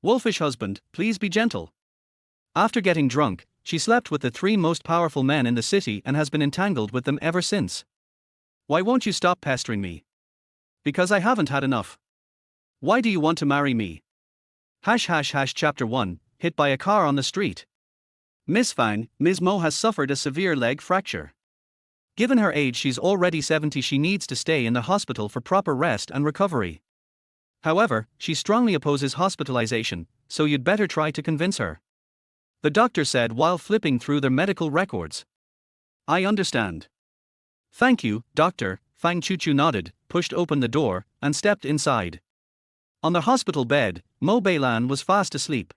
Wolfish husband, please be gentle. After getting drunk, she slept with the three most powerful men in the city and has been entangled with them ever since. Why won't you stop pestering me? Because I haven't had enough. Why do you want to marry me? Chapter 1, hit by a car on the street. Miss Fang, Ms. Mo has suffered a severe leg fracture. Given her age, she's already 70. She needs to stay in the hospital for proper rest and recovery. However, she strongly opposes hospitalization, so you'd better try to convince her. The doctor said while flipping through their medical records. I understand. Thank you, doctor, Fang Chuchu nodded, pushed open the door, and stepped inside. On the hospital bed, Mo Beilan was fast asleep.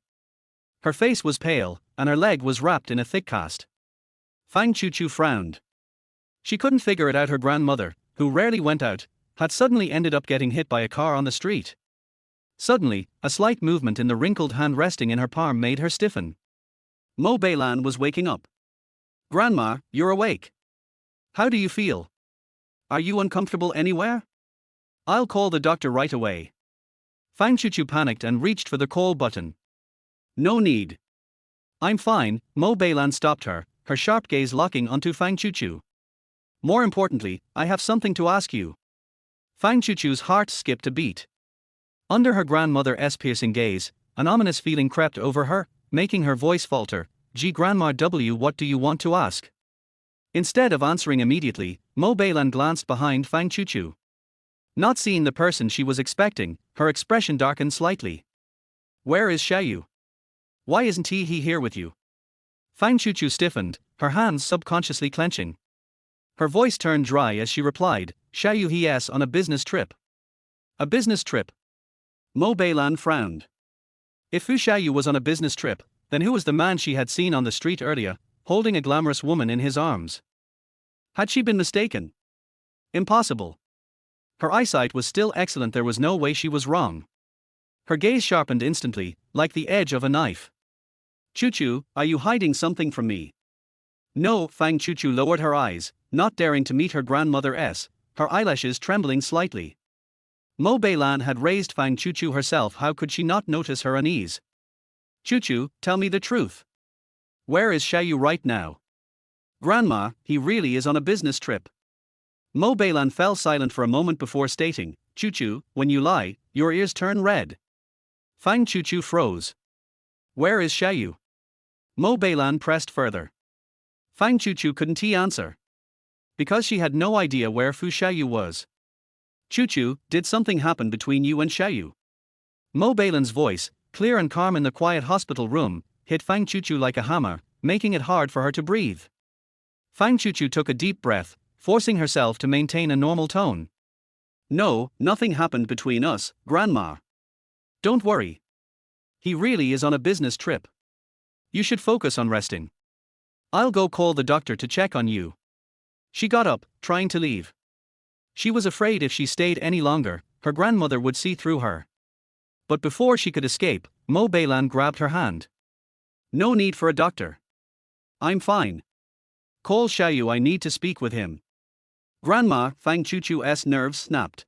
Her face was pale, and her leg was wrapped in a thick cast. Fang Chuchu frowned. She couldn't figure it out. Her grandmother, who rarely went out, had suddenly ended up getting hit by a car on the street. Suddenly, a slight movement in the wrinkled hand resting in her palm made her stiffen. Mo Beilan was waking up. Grandma, you're awake. How do you feel? Are you uncomfortable anywhere? I'll call the doctor right away. Fang Chuchu panicked and reached for the call button. No need. I'm fine, Mo Beilan stopped her, her sharp gaze locking onto Fang Chuchu. More importantly, I have something to ask you. Fang Chuchu's heart skipped a beat. Under her grandmother's piercing gaze, an ominous feeling crept over her, making her voice falter. Gee, Grandma W, what do you want to ask? Instead of answering immediately, Mo Beilan glanced behind Fang Chuchu. Not seeing the person she was expecting, her expression darkened slightly. Where is Xiaoyu? Why isn't he here with you? Fang Chuchu stiffened, her hands subconsciously clenching. Her voice turned dry as she replied, Xiaoyu he's on a business trip. A business trip? Mo Beilan frowned. If Fu Xiaoyu was on a business trip, then who was the man she had seen on the street earlier, holding a glamorous woman in his arms? Had she been mistaken? Impossible. Her eyesight was still excellent. There was no way she was wrong. Her gaze sharpened instantly, like the edge of a knife. Chuchu, are you hiding something from me? No, Fang Chuchu lowered her eyes, not daring to meet her grandmother's, her eyelashes trembling slightly. Mo Beilan had raised Fang Chuchu herself. How could she not notice her unease? Chuchu, tell me the truth. Where is Xiaoyu right now? Grandma, he really is on a business trip. Mo Beilan fell silent for a moment before stating, Chuchu, when you lie, your ears turn red. Fang Chuchu froze. Where is Xiaoyu? Mo Beilan pressed further. Fang Chuchu couldn't answer. Because she had no idea where Fu Xiaoyu was. Chuchu, did something happen between you and Xiaoyu? Mo Beilan's voice, clear and calm in the quiet hospital room, hit Fang Chuchu like a hammer, making it hard for her to breathe. Fang Chuchu took a deep breath, forcing herself to maintain a normal tone. No, nothing happened between us, Grandma. Don't worry. He really is on a business trip. You should focus on resting. I'll go call the doctor to check on you. She got up, trying to leave. She was afraid if she stayed any longer, her grandmother would see through her. But before she could escape, Mo Beilan grabbed her hand. No need for a doctor. I'm fine. Call Xiaoyu, I need to speak with him. Grandma, Fang Chuchu's nerves snapped.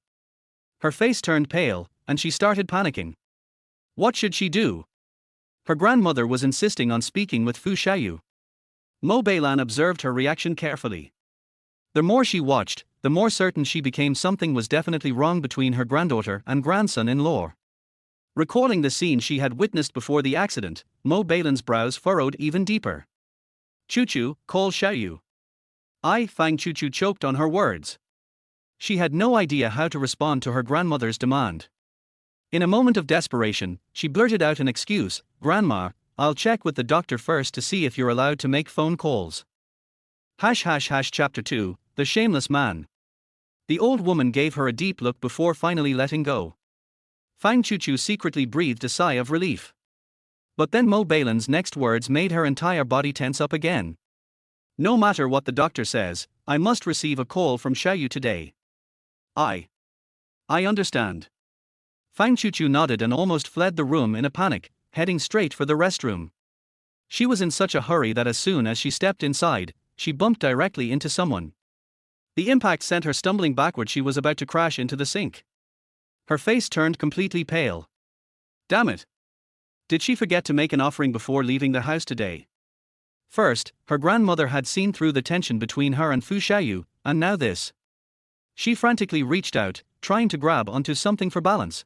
Her face turned pale, and she started panicking. What should she do? Her grandmother was insisting on speaking with Fu Xiaoyu. Mo Beilan observed her reaction carefully. The more she watched, the more certain she became something was definitely wrong between her granddaughter and grandson-in-law. Recalling the scene she had witnessed before the accident, Mo Beilan's brows furrowed even deeper. Chuchu, call Xiaoyu. Fang Chuchu choked on her words. She had no idea how to respond to her grandmother's demand. In a moment of desperation, she blurted out an excuse, Grandma, I'll check with the doctor first to see if you're allowed to make phone calls. Chapter 2, The Shameless Man. The old woman gave her a deep look before finally letting go. Fang Chuchu secretly breathed a sigh of relief. But then Mo Beilan's next words made her entire body tense up again. No matter what the doctor says, I must receive a call from Xiaoyu today. I understand. Fang Chuchu nodded and almost fled the room in a panic, heading straight for the restroom. She was in such a hurry that as soon as she stepped inside, she bumped directly into someone. The impact sent her stumbling backward. She was about to crash into the sink. Her face turned completely pale. Damn it. Did she forget to make an offering before leaving the house today? First, her grandmother had seen through the tension between her and Fu Xiaoyu, and now this. She frantically reached out, trying to grab onto something for balance.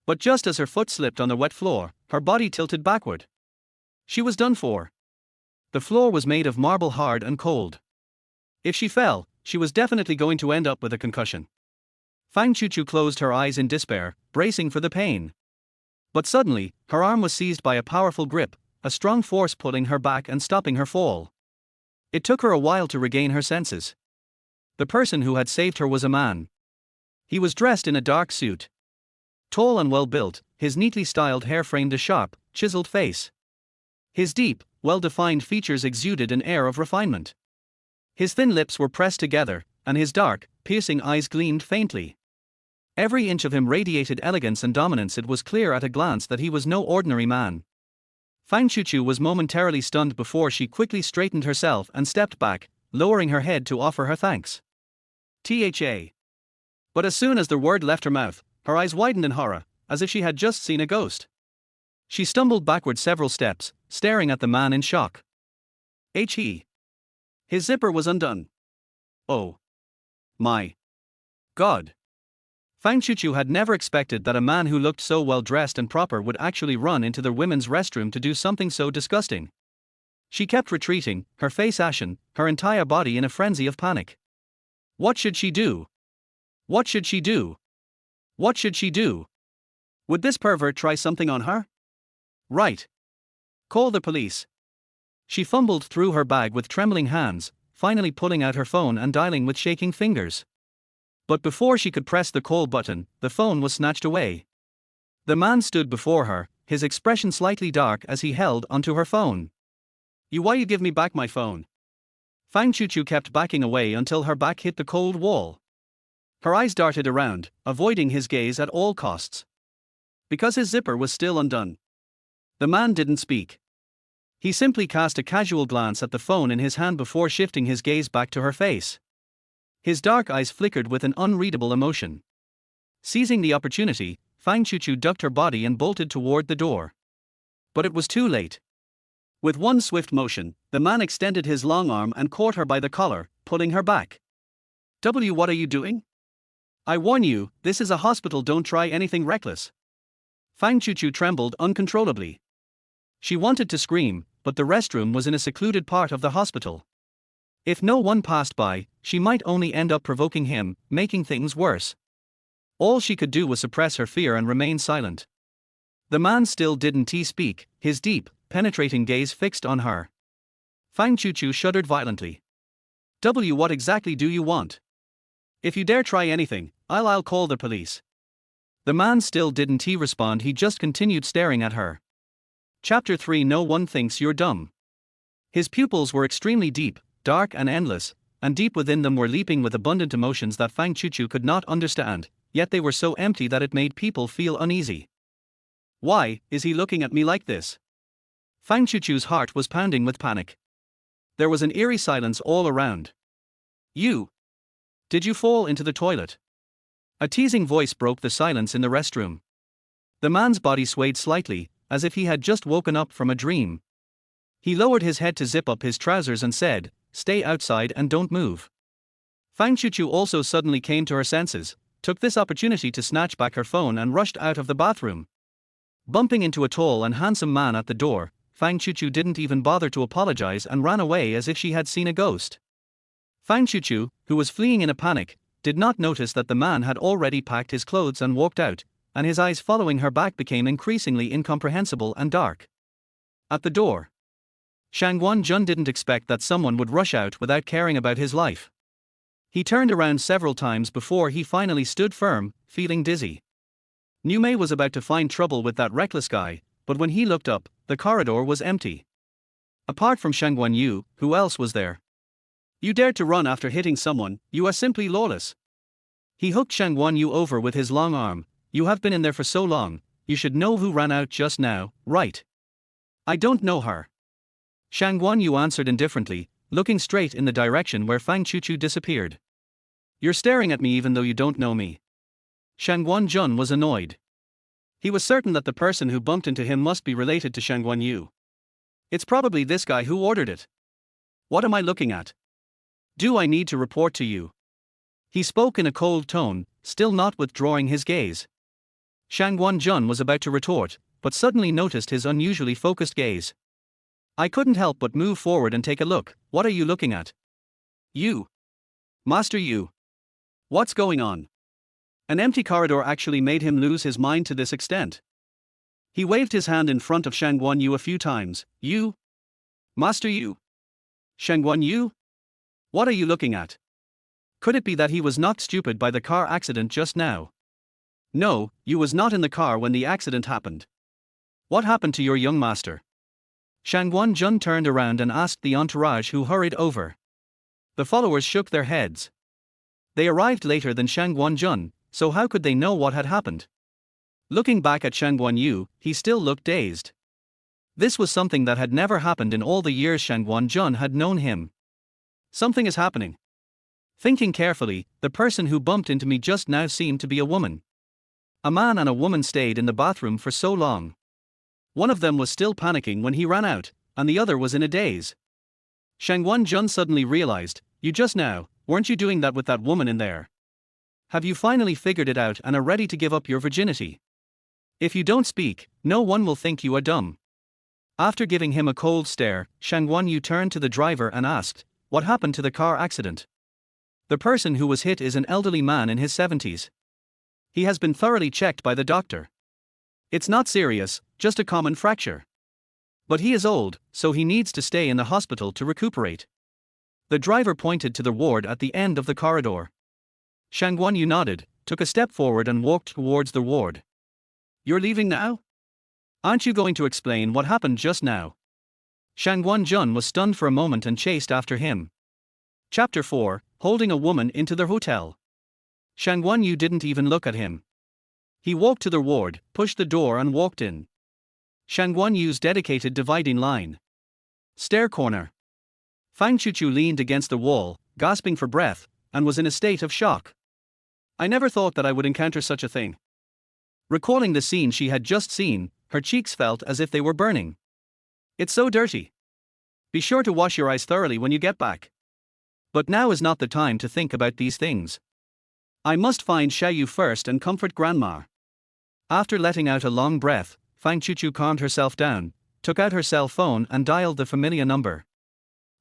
But just as her foot slipped on the wet floor, her body tilted backward. She was done for. The floor was made of marble, hard and cold. If she fell, she was definitely going to end up with a concussion. Fang Chuchu closed her eyes in despair, bracing for the pain. But suddenly, her arm was seized by a powerful grip, a strong force pulling her back and stopping her fall. It took her a while to regain her senses. The person who had saved her was a man. He was dressed in a dark suit. Tall and well-built, his neatly styled hair framed a sharp, chiseled face. His deep, well-defined features exuded an air of refinement. His thin lips were pressed together, and his dark, piercing eyes gleamed faintly. Every inch of him radiated elegance and dominance. It was clear at a glance that he was no ordinary man. Fang Chuchu was momentarily stunned before she quickly straightened herself and stepped back, lowering her head to offer her thanks. "Tha." But as soon as the word left her mouth, her eyes widened in horror, as if she had just seen a ghost. She stumbled backward several steps, staring at the man in shock. He. His zipper was undone. Oh. My. God. Fang Chuchu had never expected that a man who looked so well dressed and proper would actually run into the women's restroom to do something so disgusting. She kept retreating, her face ashen, her entire body in a frenzy of panic. What should she do? What should she do? What should she do? Would this pervert try something on her? Right. Call the police. She fumbled through her bag with trembling hands, finally pulling out her phone and dialing with shaking fingers. But before she could press the call button, the phone was snatched away. The man stood before her, his expression slightly dark as he held onto her phone. Why you give me back my phone? Fang Chuchu kept backing away until her back hit the cold wall. Her eyes darted around, avoiding his gaze at all costs. Because his zipper was still undone. The man didn't speak. He simply cast a casual glance at the phone in his hand before shifting his gaze back to her face. His dark eyes flickered with an unreadable emotion. Seizing the opportunity, Fang Chuchu ducked her body and bolted toward the door. But it was too late. With one swift motion, the man extended his long arm and caught her by the collar, pulling her back. What are you doing? I warn you, this is a hospital, don't try anything reckless. Fang Chuchu trembled uncontrollably. She wanted to scream, but the restroom was in a secluded part of the hospital. If no one passed by, she might only end up provoking him, making things worse. All she could do was suppress her fear and remain silent. The man still didn't speak, his deep, penetrating gaze fixed on her. Fang Chuchu shuddered violently. What exactly do you want? If you dare try anything, I'll call the police. The man still didn't respond, he just continued staring at her. Chapter 3. No one thinks you're dumb. His pupils were extremely deep, dark and endless, and deep within them were leaping with abundant emotions that Fang Chuchu could not understand, yet they were so empty that it made people feel uneasy. Why is he looking at me like this? Fang Chuchu's heart was pounding with panic. There was an eerie silence all around. Did you fall into the toilet? A teasing voice broke the silence in the restroom. The man's body swayed slightly, as if he had just woken up from a dream. He lowered his head to zip up his trousers and said, "Stay outside and don't move." Fang Chuchu also suddenly came to her senses, took this opportunity to snatch back her phone and rushed out of the bathroom. Bumping into a tall and handsome man at the door, Fang Chuchu didn't even bother to apologize and ran away as if she had seen a ghost. Fang Chuchu, who was fleeing in a panic, did not notice that the man had already packed his clothes and walked out, and his eyes following her back became increasingly incomprehensible and dark. At the door, Shangguan Jun didn't expect that someone would rush out without caring about his life. He turned around several times before he finally stood firm, feeling dizzy. Niu Mei was about to find trouble with that reckless guy, but when he looked up, the corridor was empty. Apart from Shangguan Yu, who else was there? You dared to run after hitting someone, you are simply lawless. He hooked Shangguan Yu over with his long arm. You have been in there for so long, you should know who ran out just now, right? I don't know her. Shangguan Yu answered indifferently, looking straight in the direction where Fang Chuchu disappeared. You're staring at me even though you don't know me. Shangguan Jun was annoyed. He was certain that the person who bumped into him must be related to Shang Guanyu. It's probably this guy who ordered it. What am I looking at? Do I need to report to you? He spoke in a cold tone, still not withdrawing his gaze. Shang Guanjun was about to retort, but suddenly noticed his unusually focused gaze. I couldn't help but move forward and take a look. What are you looking at? You. Master Yu. What's going on? An empty corridor actually made him lose his mind to this extent. He waved his hand in front of Shang Guanyu a few times. You? Master Yu? Shang Guanyu? What are you looking at? Could it be that he was knocked stupid by the car accident just now? No, you was not in the car when the accident happened. What happened to your young master? Shang Guanjun turned around and asked the entourage who hurried over. The followers shook their heads. They arrived later than Shang Guanjun, so how could they know what had happened? Looking back at Shang Guanyu, he still looked dazed. This was something that had never happened in all the years Shang Guanjun had known him. Something is happening. Thinking carefully, the person who bumped into me just now seemed to be a woman. A man and a woman stayed in the bathroom for so long. One of them was still panicking when he ran out, and the other was in a daze. Shang Guanjun suddenly realized, you just now, weren't you doing that with that woman in there? Have you finally figured it out and are ready to give up your virginity? If you don't speak, no one will think you are dumb. After giving him a cold stare, Shang Guanyu turned to the driver and asked, what happened to the car accident? The person who was hit is an elderly man in his 70s. He has been thoroughly checked by the doctor. It's not serious, just a common fracture. But he is old, so he needs to stay in the hospital to recuperate. The driver pointed to the ward at the end of the corridor. Shang Guanyu nodded, took a step forward and walked towards the ward. You're leaving now? Aren't you going to explain what happened just now? Shang Guanjun was stunned for a moment and chased after him. Chapter 4, Holding a Woman into the Hotel. Shang Guanyu didn't even look at him. He walked to the ward, pushed the door and walked in. Shang Guanyu's dedicated dividing line. Stair corner. Fang Chuchu leaned against the wall, gasping for breath, and was in a state of shock. I never thought that I would encounter such a thing. Recalling the scene she had just seen, her cheeks felt as if they were burning. It's so dirty. Be sure to wash your eyes thoroughly when you get back. But now is not the time to think about these things. I must find Xiaoyu first and comfort Grandma. After letting out a long breath, Fang Chuchu calmed herself down, took out her cell phone and dialed the familiar number.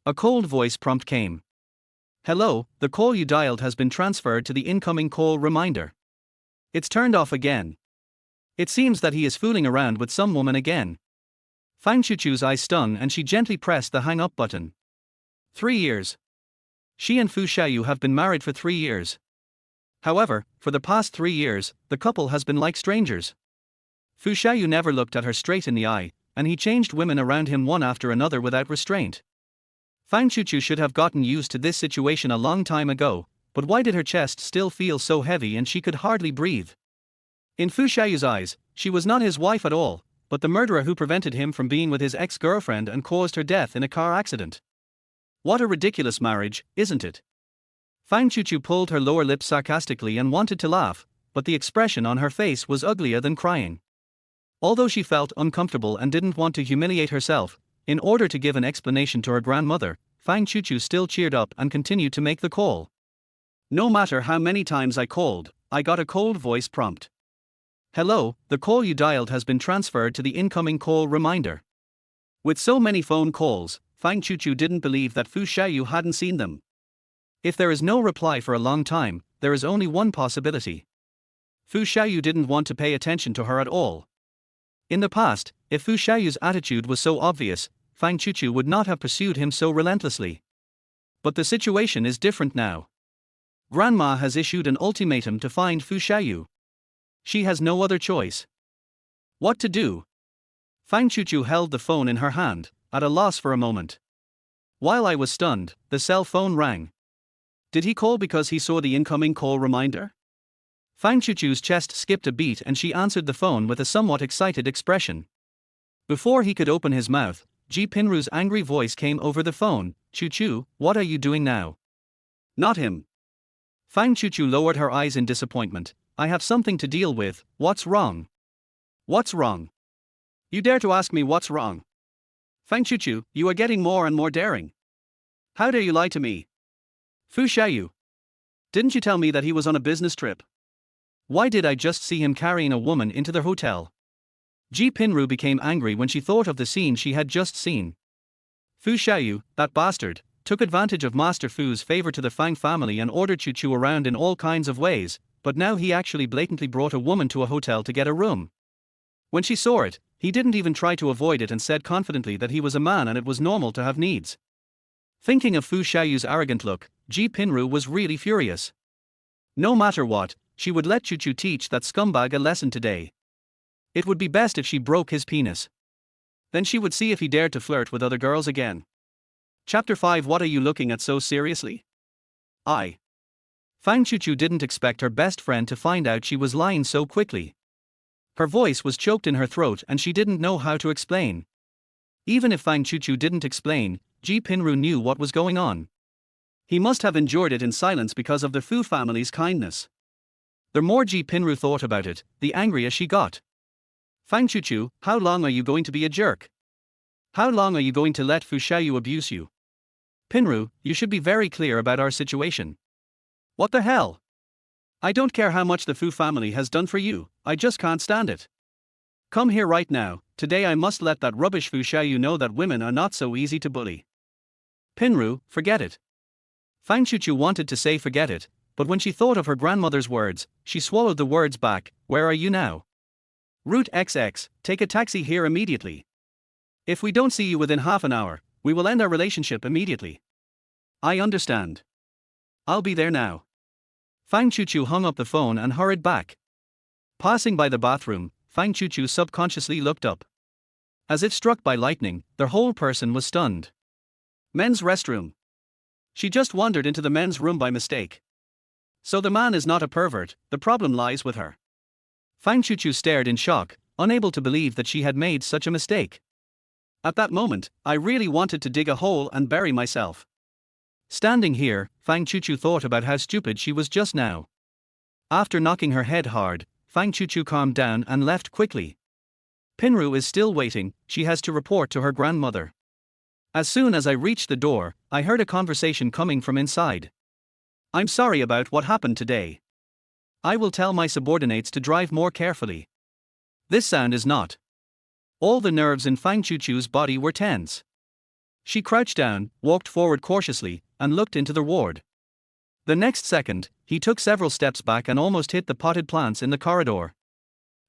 A cold voice prompt came. Hello, the call you dialed has been transferred to the incoming call reminder. It's turned off again. It seems that he is fooling around with some woman again. Fang Chuchu's eyes stung and she gently pressed the hang up button. 3 years. She and Fu Xiaoyu have been married for 3 years. However, for the past 3 years, the couple has been like strangers. Fu Xiaoyu never looked at her straight in the eye, and he changed women around him one after another without restraint. Fang Chuchu should have gotten used to this situation a long time ago, but why did her chest still feel so heavy and she could hardly breathe? In Fu Xiaoyu's eyes, she was not his wife at all, but the murderer who prevented him from being with his ex-girlfriend and caused her death in a car accident. What a ridiculous marriage, isn't it? Fang Chuchu pulled her lower lip sarcastically and wanted to laugh, but the expression on her face was uglier than crying. Although she felt uncomfortable and didn't want to humiliate herself, in order to give an explanation to her grandmother, Fang Chuchu still cheered up and continued to make the call. No matter how many times I called, I got a cold voice prompt. Hello, the call you dialed has been transferred to the incoming call reminder. With so many phone calls, Fang Chuchu didn't believe that Fu Xiaoyu hadn't seen them. If there is no reply for a long time, there is only one possibility. Fu Xiaoyu didn't want to pay attention to her at all. In the past, if Fu Xiaoyu's attitude was so obvious, Fang Chuchu would not have pursued him so relentlessly. But the situation is different now. Grandma has issued an ultimatum to find Fu Xiaoyu. She has no other choice. What to do? Fang Chuchu held the phone in her hand, at a loss for a moment. While I was stunned, the cell phone rang. Did he call because he saw the incoming call reminder? Fang Chuchu's chest skipped a beat and she answered the phone with a somewhat excited expression. Before he could open his mouth, Ji Pinru's angry voice came over the phone. Chuchu, what are you doing now? Not him. Fang Chuchu lowered her eyes in disappointment. I have something to deal with. What's wrong? What's wrong? You dare to ask me what's wrong? Fang Chuchu, you are getting more and more daring. How dare you lie to me? Fu Xiaoyu. Didn't you tell me that he was on a business trip? Why did I just see him carrying a woman into the hotel? Ji Pinru became angry when she thought of the scene she had just seen. Fu Xiaoyu, that bastard, took advantage of Master Fu's favor to the Fang family and ordered Chuchu around in all kinds of ways, but now he actually blatantly brought a woman to a hotel to get a room. When she saw it, he didn't even try to avoid it and said confidently that he was a man and it was normal to have needs. Thinking of Fu Xiaoyu's arrogant look, Ji Pinru was really furious. No matter what, she would let Chuchu teach that scumbag a lesson today. It would be best if she broke his penis. Then she would see if he dared to flirt with other girls again. Chapter 5. What are you looking at so seriously? Fang Chuchu didn't expect her best friend to find out she was lying so quickly. Her voice was choked in her throat and she didn't know how to explain. Even if Fang Chuchu didn't explain, Ji Pinru knew what was going on. He must have endured it in silence because of the Fu family's kindness. The more Ji Pinru thought about it, the angrier she got. Fang Chuchu, how long are you going to be a jerk? How long are you going to let Fu Xiaoyu abuse you? Pinru, you should be very clear about our situation. What the hell? I don't care how much the Fu family has done for you, I just can't stand it. Come here right now, today I must let that rubbish Fu Xiaoyu know that women are not so easy to bully. Pinru, forget it. Fang Chuchu wanted to say forget it, but when she thought of her grandmother's words, she swallowed the words back. Where are you now? Route XX, take a taxi here immediately. If we don't see you within half an hour, we will end our relationship immediately. I understand. I'll be there now. Fang Chuchu hung up the phone and hurried back. Passing by the bathroom, Fang Chuchu subconsciously looked up. As if struck by lightning, their whole person was stunned. Men's restroom. She just wandered into the men's room by mistake. So the man is not a pervert, the problem lies with her. Fang Chuchu stared in shock, unable to believe that she had made such a mistake. At that moment, I really wanted to dig a hole and bury myself. Standing here, Fang Chuchu thought about how stupid she was just now. After knocking her head hard, Fang Chuchu calmed down and left quickly. Pinru is still waiting, she has to report to her grandmother. As soon as I reached the door, I heard a conversation coming from inside. I'm sorry about what happened today. I will tell my subordinates to drive more carefully. This sound is not. All the nerves in Fang Chuchu's body were tense. She crouched down, walked forward cautiously, and looked into the ward. The next second, he took several steps back and almost hit the potted plants in the corridor.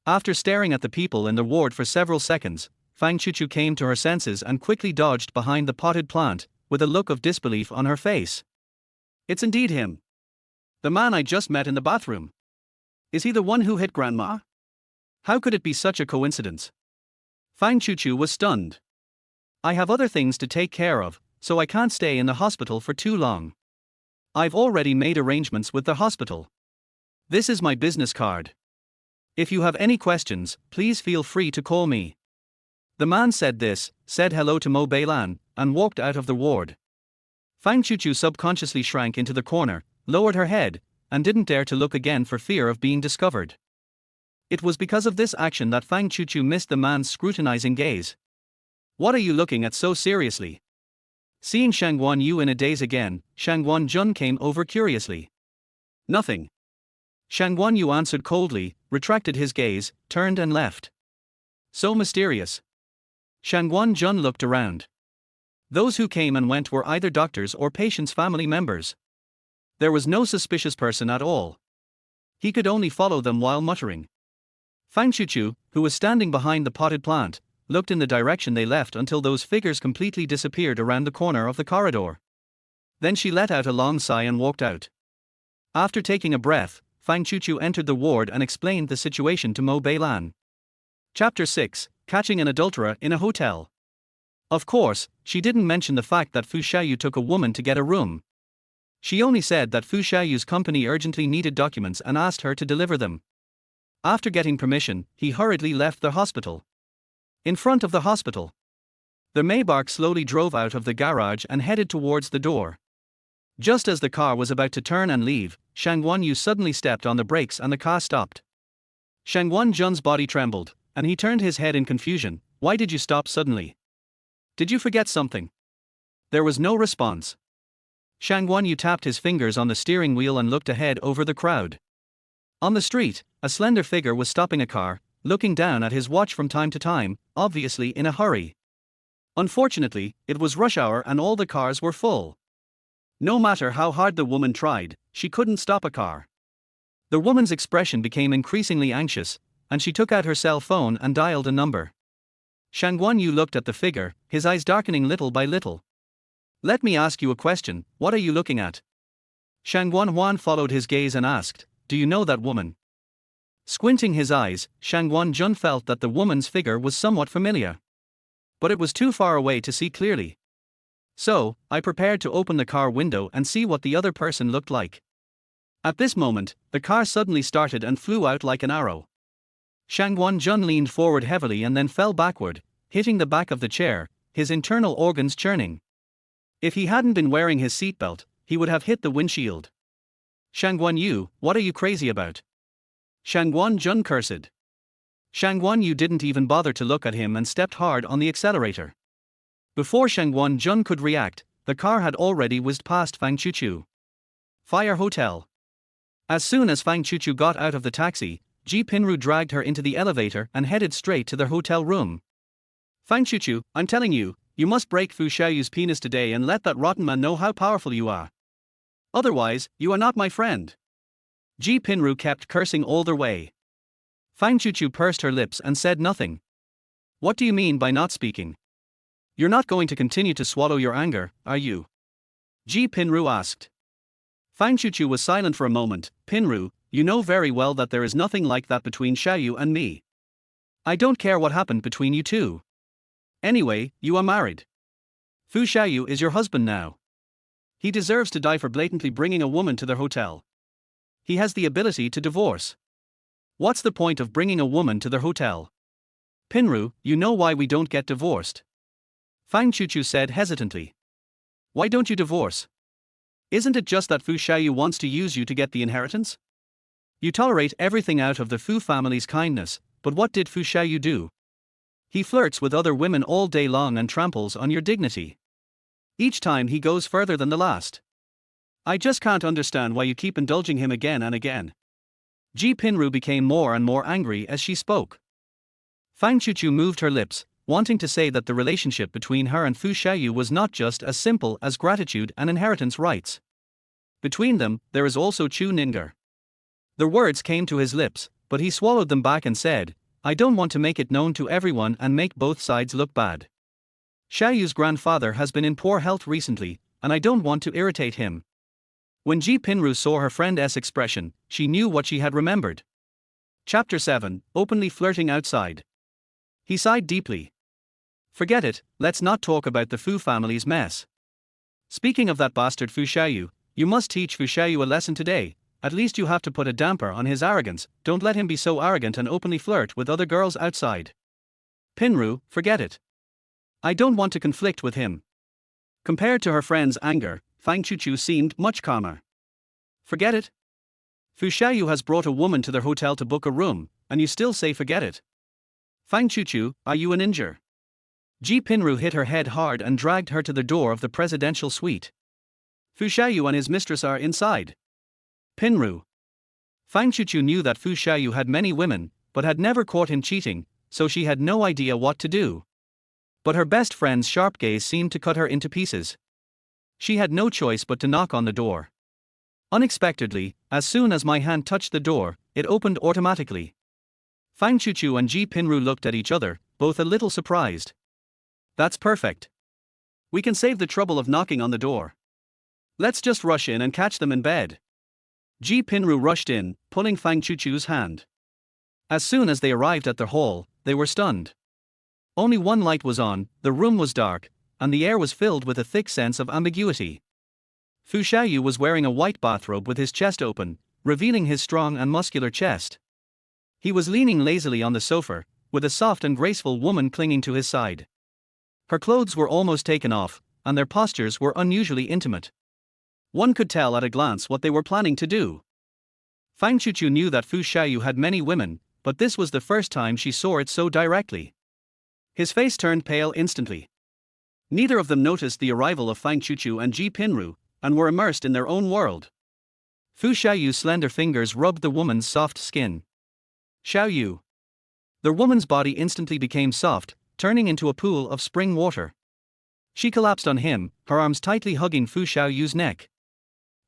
After staring at the people in the ward for several seconds, Fang Chuchu came to her senses and quickly dodged behind the potted plant, with a look of disbelief on her face. It's indeed him. The man I just met in the bathroom. Is he the one who hit Grandma? How could it be such a coincidence? Fang Chuchu was stunned. I have other things to take care of, so I can't stay in the hospital for too long. I've already made arrangements with the hospital. This is my business card. If you have any questions, please feel free to call me. The man said this, said hello to Mo Beilan, and walked out of the ward. Fang Chuchu subconsciously shrank into the corner, lowered her head, and didn't dare to look again for fear of being discovered. It was because of this action that Fang Chuchu missed the man's scrutinizing gaze. What are you looking at so seriously? Seeing Shangguan Yu in a daze again, Shangguan Jun came over curiously. Nothing. Shangguan Yu answered coldly, retracted his gaze, turned and left. So mysterious. Shangguan Jun looked around. Those who came and went were either doctors or patients' family members. There was no suspicious person at all. He could only follow them while muttering. Fang Chuchu, who was standing behind the potted plant, looked in the direction they left until those figures completely disappeared around the corner of the corridor. Then she let out a long sigh and walked out. After taking a breath, Fang Chuchu entered the ward and explained the situation to Mo Beilan. Chapter 6, Catching an Adulterer in a Hotel. Of course, she didn't mention the fact that Fu Xiaoyu took a woman to get a room. She only said that Fu Xiaoyu's company urgently needed documents and asked her to deliver them. After getting permission, he hurriedly left the hospital. In front of the hospital, the Maybach slowly drove out of the garage and headed towards the door. Just as the car was about to turn and leave, Shangguan Yu suddenly stepped on the brakes and the car stopped. Shangguan Jun's body trembled, and he turned his head in confusion. Why did you stop suddenly? Did you forget something? There was no response. Shang Guanyu tapped his fingers on the steering wheel and looked ahead over the crowd. On the street, a slender figure was stopping a car, looking down at his watch from time to time, obviously in a hurry. Unfortunately, it was rush hour and all the cars were full. No matter how hard the woman tried, she couldn't stop a car. The woman's expression became increasingly anxious, and she took out her cell phone and dialed a number. Shang Guanyu looked at the figure, his eyes darkening little by little. Let me ask you a question, what are you looking at? Shang Guanhuan followed his gaze and asked, do you know that woman? Squinting his eyes, Shang Guanjun felt that the woman's figure was somewhat familiar. But it was too far away to see clearly. So, I prepared to open the car window and see what the other person looked like. At this moment, the car suddenly started and flew out like an arrow. Shang Guanjun leaned forward heavily and then fell backward, hitting the back of the chair, his internal organs churning. If he hadn't been wearing his seatbelt, he would have hit the windshield. Shang Guanyu, what are you crazy about? Shang Guanjun cursed. Shang Guanyu didn't even bother to look at him and stepped hard on the accelerator. Before Shang Guanjun could react, the car had already whizzed past Fang Chuchu. Fire Hotel. As soon as Fang Chuchu got out of the taxi, Ji Pinru dragged her into the elevator and headed straight to their hotel room. Fang Chuchu, I'm telling you, you must break Fu Xiaoyu's penis today and let that rotten man know how powerful you are. Otherwise, you are not my friend. Ji Pinru kept cursing all the way. Fang Chuchu pursed her lips and said nothing. What do you mean by not speaking? You're not going to continue to swallow your anger, are you? Ji Pinru asked. Fang Chuchu was silent for a moment. Pinru, you know very well that there is nothing like that between Xiaoyu and me. I don't care what happened between you two. Anyway, you are married. Fu Xiaoyu is your husband now. He deserves to die for blatantly bringing a woman to their hotel. He has the ability to divorce. What's the point of bringing a woman to their hotel? Pinru, you know why we don't get divorced? Fang Chuchu said hesitantly. Why don't you divorce? Isn't it just that Fu Xiaoyu wants to use you to get the inheritance? You tolerate everything out of the Fu family's kindness, but what did Fu Xiaoyu do? He flirts with other women all day long and tramples on your dignity. Each time he goes further than the last. I just can't understand why you keep indulging him again and again. Ji Pinru became more and more angry as she spoke. Fang Chuchu moved her lips, wanting to say that the relationship between her and Fu Xiaoyu was not just as simple as gratitude and inheritance rights. Between them, there is also Chu Ninger. The words came to his lips, but he swallowed them back and said, I don't want to make it known to everyone and make both sides look bad. Xiaoyu's grandfather has been in poor health recently, and I don't want to irritate him. When Ji Pinru saw her friend's expression, she knew what she had remembered. Chapter 7, Openly Flirting Outside. He sighed deeply. Forget it, let's not talk about the Fu family's mess. Speaking of that bastard Fu Xiaoyu, you must teach Fu Xiaoyu a lesson today. At least you have to put a damper on his arrogance. Don't let him be so arrogant and openly flirt with other girls outside. Pinru, forget it. I don't want to conflict with him. Compared to her friend's anger, Fang Chuchu seemed much calmer. Forget it? Fu Xiaoyu has brought a woman to their hotel to book a room, and you still say forget it? Fang Chuchu, are you a ninja? Ji Pinru hit her head hard and dragged her to the door of the presidential suite. Fu Xiaoyu and his mistress are inside. Pinru. Fang Chuchu knew that Fu Xiaoyu had many women, but had never caught him cheating, so she had no idea what to do. But her best friend's sharp gaze seemed to cut her into pieces. She had no choice but to knock on the door. Unexpectedly, as soon as my hand touched the door, it opened automatically. Fang Chuchu and Ji Pinru looked at each other, both a little surprised. That's perfect. We can save the trouble of knocking on the door. Let's just rush in and catch them in bed. Ji Pinru rushed in, pulling Fang Chuchu's hand. As soon as they arrived at the hall, they were stunned. Only one light was on, the room was dark, and the air was filled with a thick sense of ambiguity. Fu Xiaoyu was wearing a white bathrobe with his chest open, revealing his strong and muscular chest. He was leaning lazily on the sofa, with a soft and graceful woman clinging to his side. Her clothes were almost taken off, and their postures were unusually intimate. One could tell at a glance what they were planning to do. Fang Chuchu knew that Fu Xiaoyu had many women, but this was the first time she saw it so directly. His face turned pale instantly. Neither of them noticed the arrival of Fang Chuchu and Ji Pinru, and were immersed in their own world. Fu Xiaoyu's slender fingers rubbed the woman's soft skin. Xiaoyu. The woman's body instantly became soft, turning into a pool of spring water. She collapsed on him, her arms tightly hugging Fu Xiaoyu's neck.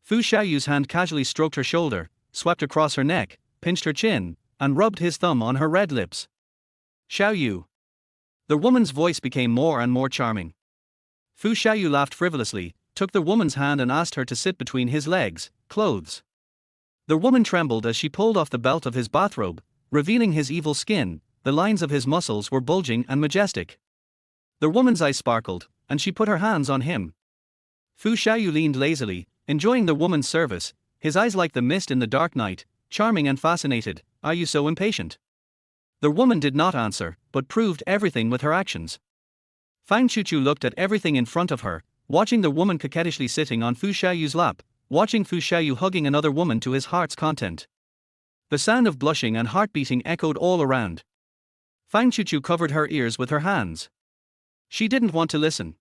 Fu Xiaoyu's hand casually stroked her shoulder, swept across her neck, pinched her chin, and rubbed his thumb on her red lips. Xiaoyu. The woman's voice became more and more charming. Fu Xiaoyu laughed frivolously, took the woman's hand and asked her to sit between his legs, clothes. The woman trembled as she pulled off the belt of his bathrobe, revealing his evil skin. The lines of his muscles were bulging and majestic. The woman's eyes sparkled, and she put her hands on him. Fu Xiaoyu leaned lazily, enjoying the woman's service, his eyes like the mist in the dark night, charming and fascinated. Are you so impatient? The woman did not answer, but proved everything with her actions. Fang Chuchu looked at everything in front of her, watching the woman coquettishly sitting on Fu Xiaoyu's lap, watching Fu Xiaoyu hugging another woman to his heart's content. The sound of blushing and heart beating echoed all around. Fang Chuchu covered her ears with her hands. She didn't want to listen.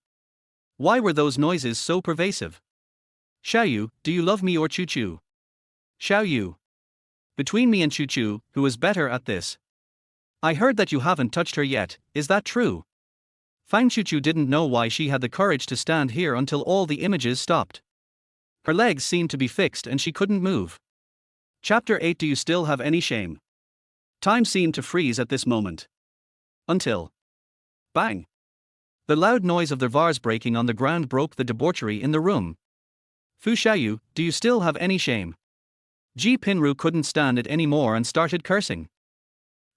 Why were those noises so pervasive? Xiaoyu, do you love me or Chuchu? Xiaoyu. Between me and Chuchu, who is better at this? I heard that you haven't touched her yet, is that true? Fang Chuchu didn't know why she had the courage to stand here until all the images stopped. Her legs seemed to be fixed and she couldn't move. Chapter 8. Do you still have any shame? Time seemed to freeze at this moment. Until. Bang! The loud noise of the vase breaking on the ground broke the debauchery in the room. Fu Xiaoyu, do you still have any shame? Ji Pinru couldn't stand it anymore and started cursing.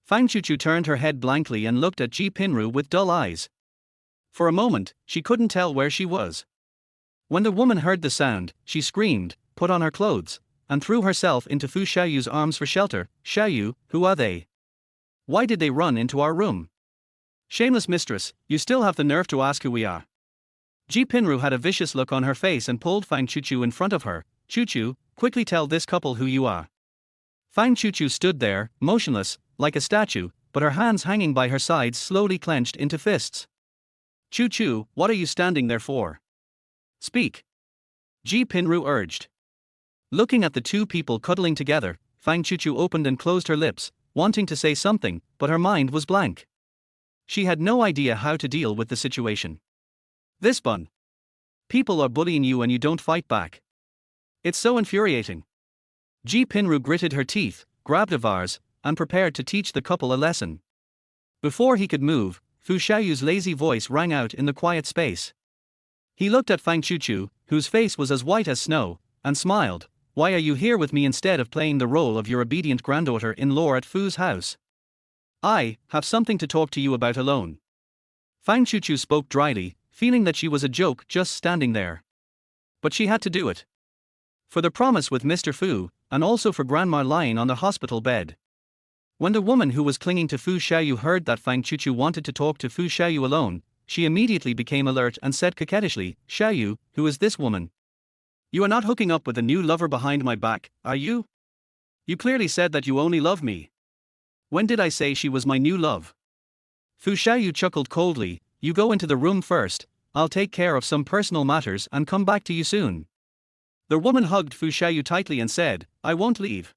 Fang Chuchu turned her head blankly and looked at Ji Pinru with dull eyes. For a moment, she couldn't tell where she was. When the woman heard the sound, she screamed, put on her clothes, and threw herself into Fu Xiaoyu's arms for shelter. Xiaoyu, who are they? Why did they run into our room? Shameless mistress, you still have the nerve to ask who we are. Ji Pinru had a vicious look on her face and pulled Fang Chuchu in front of her. Chuchu, quickly tell this couple who you are. Fang Chuchu stood there, motionless, like a statue, but her hands hanging by her sides slowly clenched into fists. Chuchu, what are you standing there for? Speak. Ji Pinru urged. Looking at the two people cuddling together, Fang Chuchu opened and closed her lips, wanting to say something, but her mind was blank. She had no idea how to deal with the situation. This bun. People are bullying you and you don't fight back. It's so infuriating. Ji Pinru gritted her teeth, grabbed a vase, and prepared to teach the couple a lesson. Before he could move, Fu Xiaoyu's lazy voice rang out in the quiet space. He looked at Fang Chuchu, whose face was as white as snow, and smiled. Why are you here with me instead of playing the role of your obedient granddaughter-in-law at Fu's house? I have something to talk to you about alone. Fang Chuchu spoke dryly, feeling that she was a joke just standing there. But she had to do it. For the promise with Mr. Fu, and also for Grandma lying on the hospital bed. When the woman who was clinging to Fu Xiaoyu heard that Fang Chuchu wanted to talk to Fu Xiaoyu alone, she immediately became alert and said coquettishly, Xiaoyu, who is this woman? You are not hooking up with a new lover behind my back, are you? You clearly said that you only love me. When did I say she was my new love? Fu Xiaoyu chuckled coldly, you go into the room first, I'll take care of some personal matters and come back to you soon. The woman hugged Fu Xiaoyu tightly and said, I won't leave.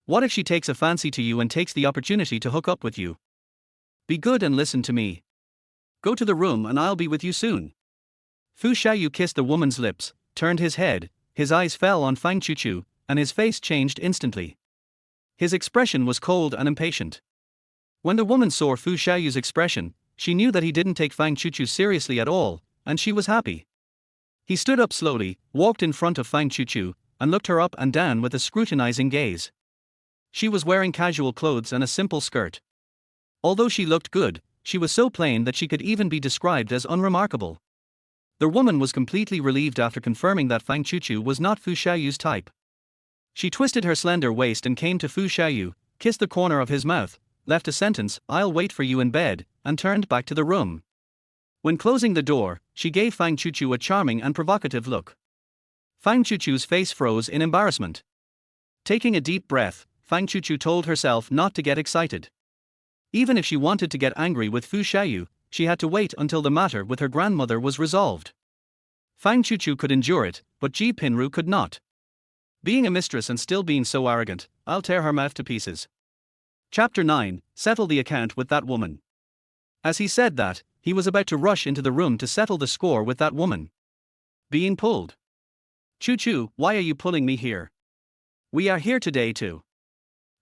What if she takes a fancy to you and takes the opportunity to hook up with you? Be good and listen to me. Go to the room and I'll be with you soon. Fu Xiaoyu kissed the woman's lips, turned his head, his eyes fell on Fang Chuchu, and his face changed instantly. His expression was cold and impatient. When the woman saw Fu Xiaoyu's expression, she knew that he didn't take Fang Chuchu seriously at all, and she was happy. He stood up slowly, walked in front of Fang Chuchu, and looked her up and down with a scrutinizing gaze. She was wearing casual clothes and a simple skirt. Although she looked good, she was so plain that she could even be described as unremarkable. The woman was completely relieved after confirming that Fang Chuchu was not Fu Xiaoyu's type. She twisted her slender waist and came to Fu Xiaoyu, kissed the corner of his mouth, left a sentence, I'll wait for you in bed, and turned back to the room. When closing the door, she gave Fang Chuchu a charming and provocative look. Fang Chuchu's face froze in embarrassment. Taking a deep breath, Fang Chuchu told herself not to get excited. Even if she wanted to get angry with Fu Xiaoyu, she had to wait until the matter with her grandmother was resolved. Fang Chuchu could endure it, but Ji Pinru could not. Being a mistress and still being so arrogant, I'll tear her mouth to pieces. Chapter 9, Settle the account with that woman. As he said that, he was about to rush into the room to settle the score with that woman. Being pulled. Chuchu, why are you pulling me here? We are here today too.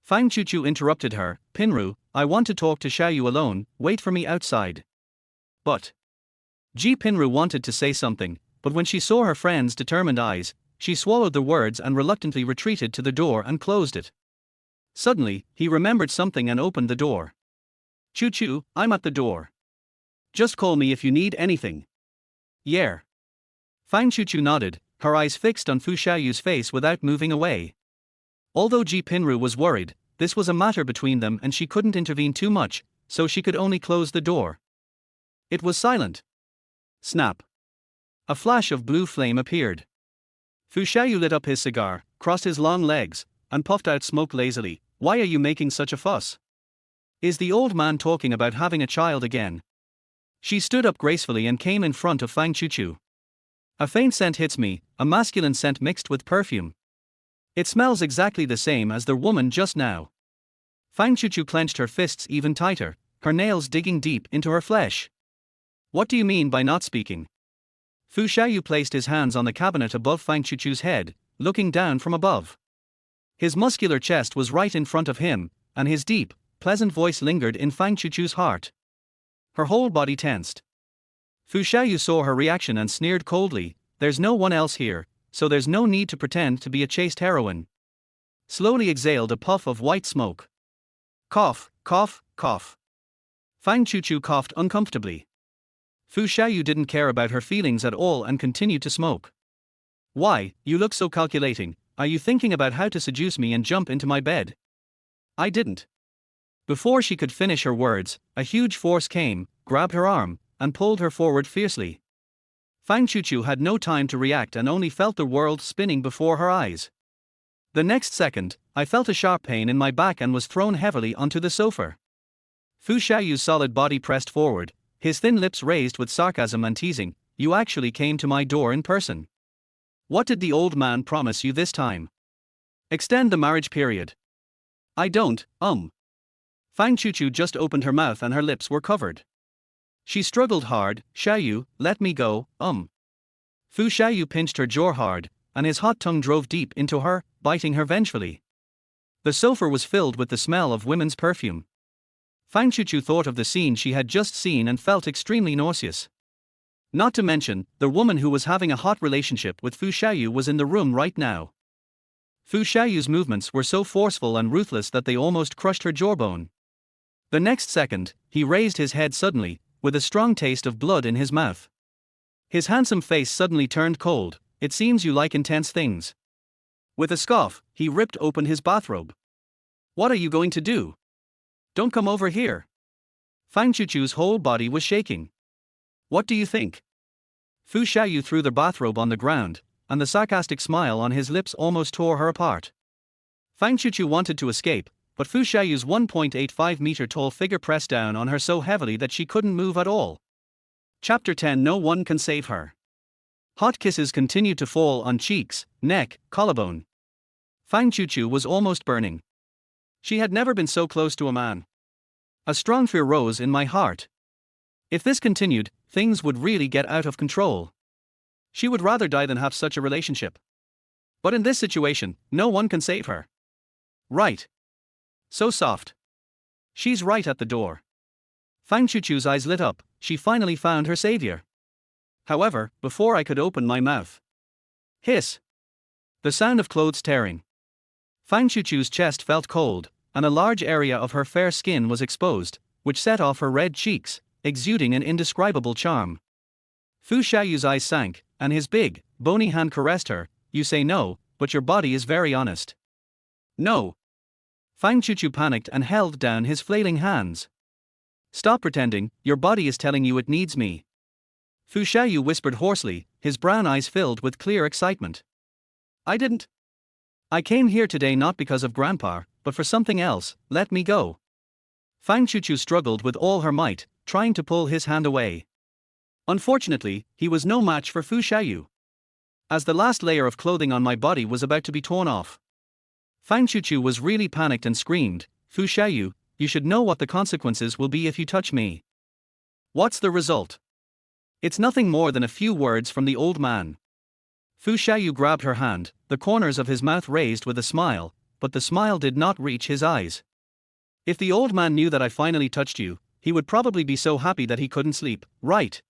Fang Chuchu interrupted her. Pinru, I want to talk to Xiaoyu alone, wait for me outside. But. Ji Pinru wanted to say something, but when she saw her friend's determined eyes, she swallowed the words and reluctantly retreated to the door and closed it. Suddenly, he remembered something and opened the door. Chuchu, I'm at the door. Just call me if you need anything. Yeah. Fang Chuchu nodded, her eyes fixed on Fu Xiaoyu's face without moving away. Although Ji Pinru was worried, this was a matter between them and she couldn't intervene too much, so she could only close the door. It was silent. Snap. A flash of blue flame appeared. Fu Xiaoyu lit up his cigar, crossed his long legs, and puffed out smoke lazily. Why are you making such a fuss? Is the old man talking about having a child again? She stood up gracefully and came in front of Fang Chuchu. A faint scent hits me, a masculine scent mixed with perfume. It smells exactly the same as the woman just now. Fang Chuchu clenched her fists even tighter, her nails digging deep into her flesh. What do you mean by not speaking? Fu Xiaoyu placed his hands on the cabinet above Fang Chuchu's head, looking down from above. His muscular chest was right in front of him, and his deep, pleasant voice lingered in Fang Chuchu's heart. Her whole body tensed. Fu Xiaoyu saw her reaction and sneered coldly, there's no one else here, so there's no need to pretend to be a chaste heroine. Slowly exhaled a puff of white smoke. Cough, cough, cough. Fang Chuchu coughed uncomfortably. Fu Xiaoyu didn't care about her feelings at all and continued to smoke. Why, you look so calculating, are you thinking about how to seduce me and jump into my bed? I didn't. Before she could finish her words, a huge force came, grabbed her arm, and pulled her forward fiercely. Fang Chuchu had no time to react and only felt the world spinning before her eyes. The next second, I felt a sharp pain in my back and was thrown heavily onto the sofa. Fu Xiaoyu's solid body pressed forward, his thin lips raised with sarcasm and teasing, you actually came to my door in person. What did the old man promise you this time? Extend the marriage period. I don't, Fang Chuchu just opened her mouth and her lips were covered. She struggled hard, Xiaoyu, let me go, Fu Xiaoyu pinched her jaw hard, and his hot tongue drove deep into her, biting her vengefully. The sofa was filled with the smell of women's perfume. Fang Chuchu thought of the scene she had just seen and felt extremely nauseous. Not to mention, the woman who was having a hot relationship with Fu Xiaoyu was in the room right now. Fu Xiaoyu's movements were so forceful and ruthless that they almost crushed her jawbone. The next second, he raised his head suddenly, with a strong taste of blood in his mouth. His handsome face suddenly turned cold. It seems you like intense things. With a scoff, he ripped open his bathrobe. What are you going to do? Don't come over here. Fang Chuchu's whole body was shaking. What do you think? Fu Xiaoyu threw the bathrobe on the ground, and the sarcastic smile on his lips almost tore her apart. Fang Chuchu wanted to escape, but Fu Xiaoyu's 1.85-meter tall figure pressed down on her so heavily that she couldn't move at all. Chapter 10 No one can save her. Hot kisses continued to fall on cheeks, neck, collarbone. Fang Chuchu was almost burning. She had never been so close to a man. A strong fear rose in my heart. If this continued, things would really get out of control. She would rather die than have such a relationship. But in this situation, no one can save her. Right. So soft. She's right at the door. Fang Chuchu's eyes lit up, she finally found her savior. However, before I could open my mouth. Hiss. The sound of clothes tearing. Fang Chuchu's chest felt cold, and a large area of her fair skin was exposed, which set off her red cheeks, exuding an indescribable charm. Fu Xiaoyu's eyes sank, and his big, bony hand caressed her. You say no, but your body is very honest. No. Fang Chuchu panicked and held down his flailing hands. Stop pretending, your body is telling you it needs me. Fu Xiaoyu whispered hoarsely, his brown eyes filled with clear excitement. I didn't. I came here today not because of Grandpa, but for something else, let me go. Fang Chuchu struggled with all her might, trying to pull his hand away. Unfortunately, he was no match for Fu Xiaoyu. As the last layer of clothing on my body was about to be torn off, Fang Chuchu was really panicked and screamed, "Fu Xiaoyu, you should know what the consequences will be if you touch me." What's the result? It's nothing more than a few words from the old man. Fu Xiaoyu grabbed her hand, the corners of his mouth raised with a smile, but the smile did not reach his eyes. If the old man knew that I finally touched you, he would probably be so happy that he couldn't sleep, right?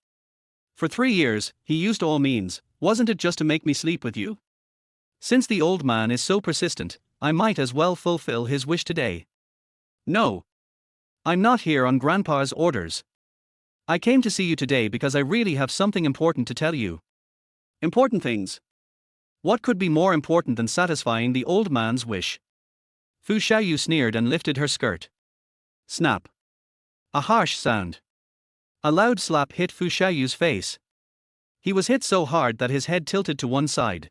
For 3 years, he used all means, wasn't it just to make me sleep with you? Since the old man is so persistent, I might as well fulfill his wish today. No. I'm not here on Grandpa's orders. I came to see you today because I really have something important to tell you. Important things? What could be more important than satisfying the old man's wish? Fu Xiaoyu sneered and lifted her skirt. Snap. A harsh sound. A loud slap hit Fu Xiaoyu's face. He was hit so hard that his head tilted to one side.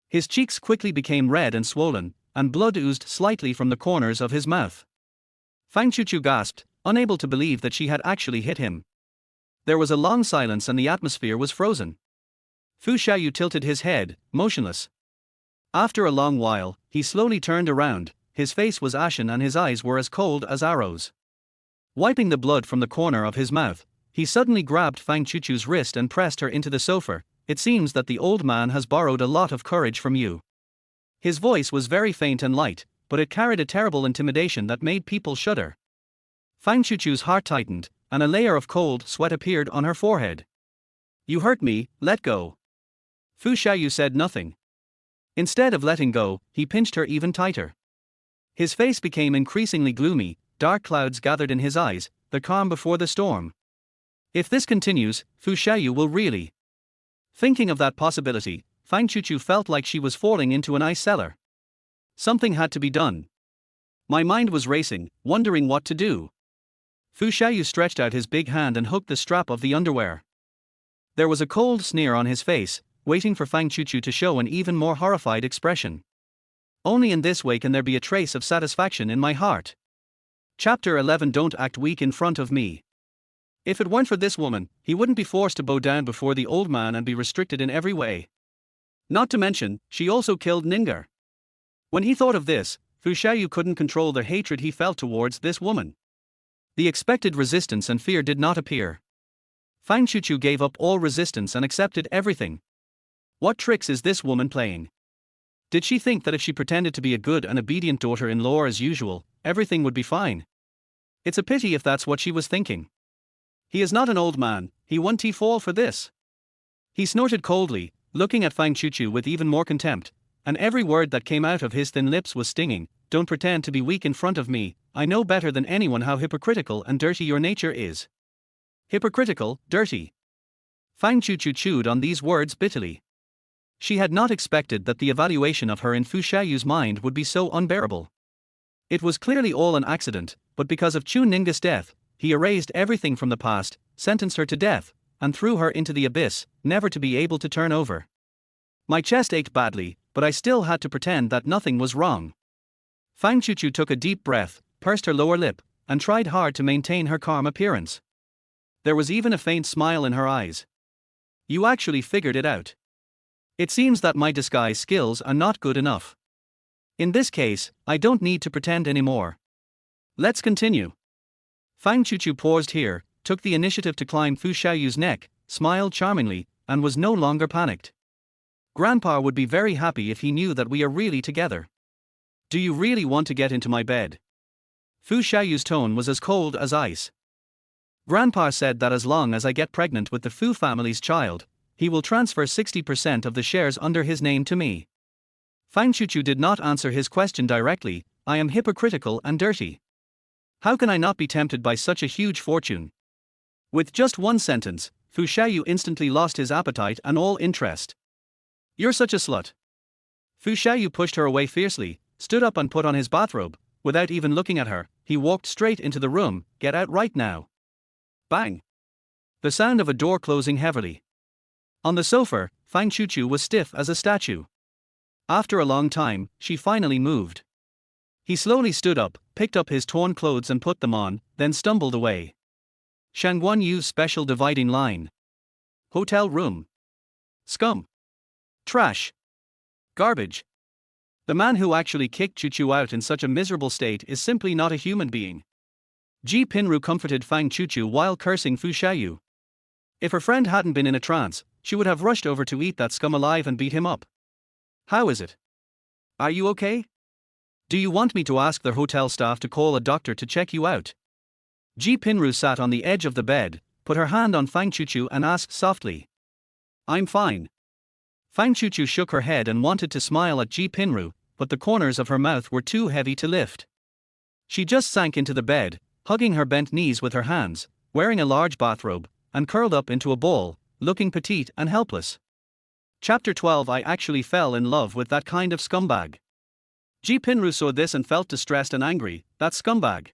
His cheeks quickly became red and swollen, and blood oozed slightly from the corners of his mouth. Fang Chuchu gasped, unable to believe that she had actually hit him. There was a long silence and the atmosphere was frozen. Fu Xiaoyu tilted his head, motionless. After a long while, he slowly turned around, his face was ashen and his eyes were as cold as arrows. Wiping the blood from the corner of his mouth, he suddenly grabbed Fang Chuchu's wrist and pressed her into the sofa. It seems that the old man has borrowed a lot of courage from you. His voice was very faint and light, but it carried a terrible intimidation that made people shudder. Fang Chuchu's heart tightened, and a layer of cold sweat appeared on her forehead. You hurt me, let go. Fu Xiaoyu said nothing. Instead of letting go, he pinched her even tighter. His face became increasingly gloomy, dark clouds gathered in his eyes, the calm before the storm. If this continues, Fu Xiaoyu will really. Thinking of that possibility, Fang Chuchu felt like she was falling into an ice cellar. Something had to be done. My mind was racing, wondering what to do. Fu Xiaoyu stretched out his big hand and hooked the strap of the underwear. There was a cold sneer on his face, waiting for Fang Chuchu to show an even more horrified expression. Only in this way can there be a trace of satisfaction in my heart. Chapter 11. Don't act weak in front of me. If it weren't for this woman, he wouldn't be forced to bow down before the old man and be restricted in every way. Not to mention, she also killed Ningar. When he thought of this, Fu Xiaoyu couldn't control the hatred he felt towards this woman. The expected resistance and fear did not appear. Fang Chuchu gave up all resistance and accepted everything. What tricks is this woman playing? Did she think that if she pretended to be a good and obedient daughter-in-law as usual, everything would be fine? It's a pity if that's what she was thinking. He is not an old man, he won't fall for this. He snorted coldly, looking at Fang Chuchu with even more contempt, and every word that came out of his thin lips was stinging. Don't pretend to be weak in front of me, I know better than anyone how hypocritical and dirty your nature is. Hypocritical, dirty. Fang Chuchu chewed on these words bitterly. She had not expected that the evaluation of her in Fu Xiaoyu's mind would be so unbearable. It was clearly all an accident, but because of Chu Ninga's death, he erased everything from the past, sentenced her to death, and threw her into the abyss, never to be able to turn over. My chest ached badly, but I still had to pretend that nothing was wrong. Fang Chuchu took a deep breath, pursed her lower lip, and tried hard to maintain her calm appearance. There was even a faint smile in her eyes. You actually figured it out. It seems that my disguise skills are not good enough. In this case, I don't need to pretend anymore. Let's continue. Fang Chuchu paused here, took the initiative to climb Fu Xiaoyu's neck, smiled charmingly, and was no longer panicked. Grandpa would be very happy if he knew that we are really together. Do you really want to get into my bed? Fu Xiaoyu's tone was as cold as ice. Grandpa said that as long as I get pregnant with the Fu family's child, he will transfer 60% of the shares under his name to me. Fang Chuchu did not answer his question directly. I am hypocritical and dirty. How can I not be tempted by such a huge fortune? With just one sentence, Fu Xiaoyu instantly lost his appetite and all interest. You're such a slut. Fu Xiaoyu pushed her away fiercely, stood up and put on his bathrobe. Without even looking at her, he walked straight into the room. Get out right now. Bang. The sound of a door closing heavily. On the sofa, Fang Chuchu was stiff as a statue. After a long time, she finally moved. He slowly stood up, picked up his torn clothes and put them on, then stumbled away. Shangguan Yu's special dividing line. Hotel room. Scum. Trash. Garbage. The man who actually kicked Chuchu out in such a miserable state is simply not a human being. Ji Pinru comforted Fang Chuchu while cursing Fu Xiaoyu. If her friend hadn't been in a trance, she would have rushed over to eat that scum alive and beat him up. How is it? Are you okay? Do you want me to ask the hotel staff to call a doctor to check you out? Ji Pinru sat on the edge of the bed, put her hand on Fang Chuchu and asked softly. I'm fine. Fang Chuchu shook her head and wanted to smile at Ji Pinru, but the corners of her mouth were too heavy to lift. She just sank into the bed, hugging her bent knees with her hands, wearing a large bathrobe, and curled up into a ball, looking petite and helpless. Chapter 12. I actually fell in love with that kind of scumbag. Ji Pinru saw this and felt distressed and angry. That scumbag.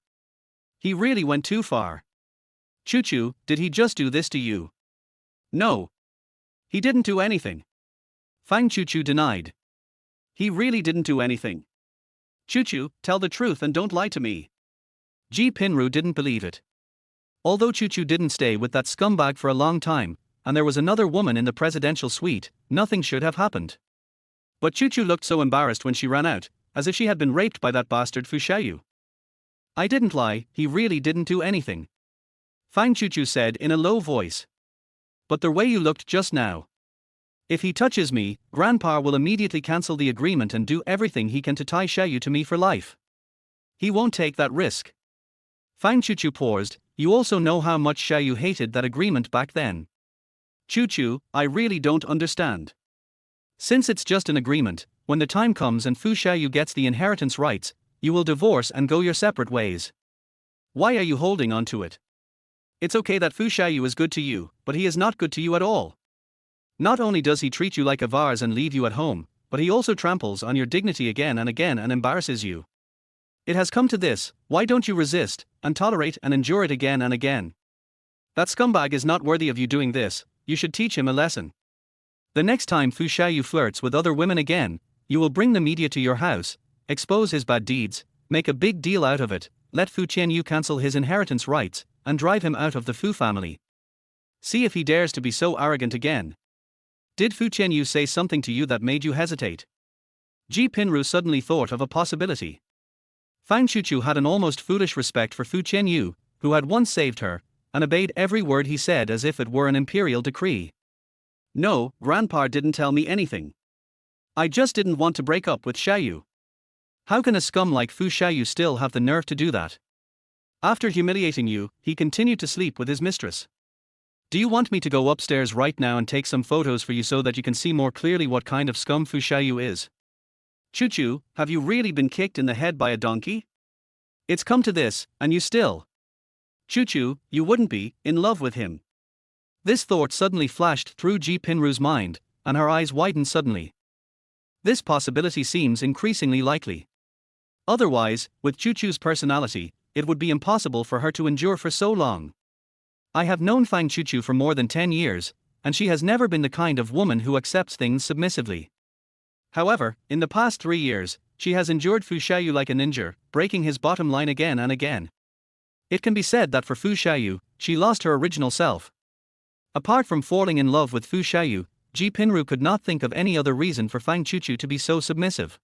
He really went too far. Chuchu, did he just do this to you? No. He didn't do anything. Fang Chuchu denied. He really didn't do anything. Chuchu, tell the truth and don't lie to me. Ji Pinru didn't believe it. Although Chuchu didn't stay with that scumbag for a long time, and there was another woman in the presidential suite, nothing should have happened. But Chuchu looked so embarrassed when she ran out, as if she had been raped by that bastard Fu Xiaoyu. I didn't lie, he really didn't do anything. Fang Chuchu said in a low voice. But the way you looked just now. If he touches me, Grandpa will immediately cancel the agreement and do everything he can to tie Xiaoyu to me for life. He won't take that risk. Fang Chuchu paused. You also know how much Xiaoyu hated that agreement back then. Chuchu, I really don't understand. Since it's just an agreement, when the time comes and Fu Xiaoyu gets the inheritance rights, you will divorce and go your separate ways. Why are you holding on to it? It's okay that Fu Xiaoyu is good to you, but he is not good to you at all. Not only does he treat you like a vase and leave you at home, but he also tramples on your dignity again and embarrasses you. It has come to this, why don't you resist, and tolerate and endure it again and again? That scumbag is not worthy of you doing this, you should teach him a lesson. The next time Fu Xiaoyu flirts with other women again, you will bring the media to your house, expose his bad deeds, make a big deal out of it, let Fu Qianyu cancel his inheritance rights, and drive him out of the Fu family. See if he dares to be so arrogant again. Did Fu Qianyu say something to you that made you hesitate? Ji Pinru suddenly thought of a possibility. Fang Chuchu had an almost foolish respect for Fu Qianyu, who had once saved her, and obeyed every word he said as if it were an imperial decree. No, Grandpa didn't tell me anything. I just didn't want to break up with Xiaoyu. How can a scum like Fu Xiaoyu still have the nerve to do that? After humiliating you, he continued to sleep with his mistress. Do you want me to go upstairs right now and take some photos for you so that you can see more clearly what kind of scum Fu Xiaoyu is? Chuchu, have you really been kicked in the head by a donkey? It's come to this, and you still. Chuchu, you wouldn't be in love with him. This thought suddenly flashed through Ji Pinru's mind, and her eyes widened suddenly. This possibility seems increasingly likely. Otherwise, with Chuchu's personality, it would be impossible for her to endure for so long. I have known Fang Chuchu for more than 10 years, and she has never been the kind of woman who accepts things submissively. However, in the past 3 years, she has endured Fu Xiaoyu like a ninja, breaking his bottom line again and again. It can be said that for Fu Xiaoyu, she lost her original self. Apart from falling in love with Fu Xiaoyu, Ji Pinru could not think of any other reason for Fang Chuchu to be so submissive.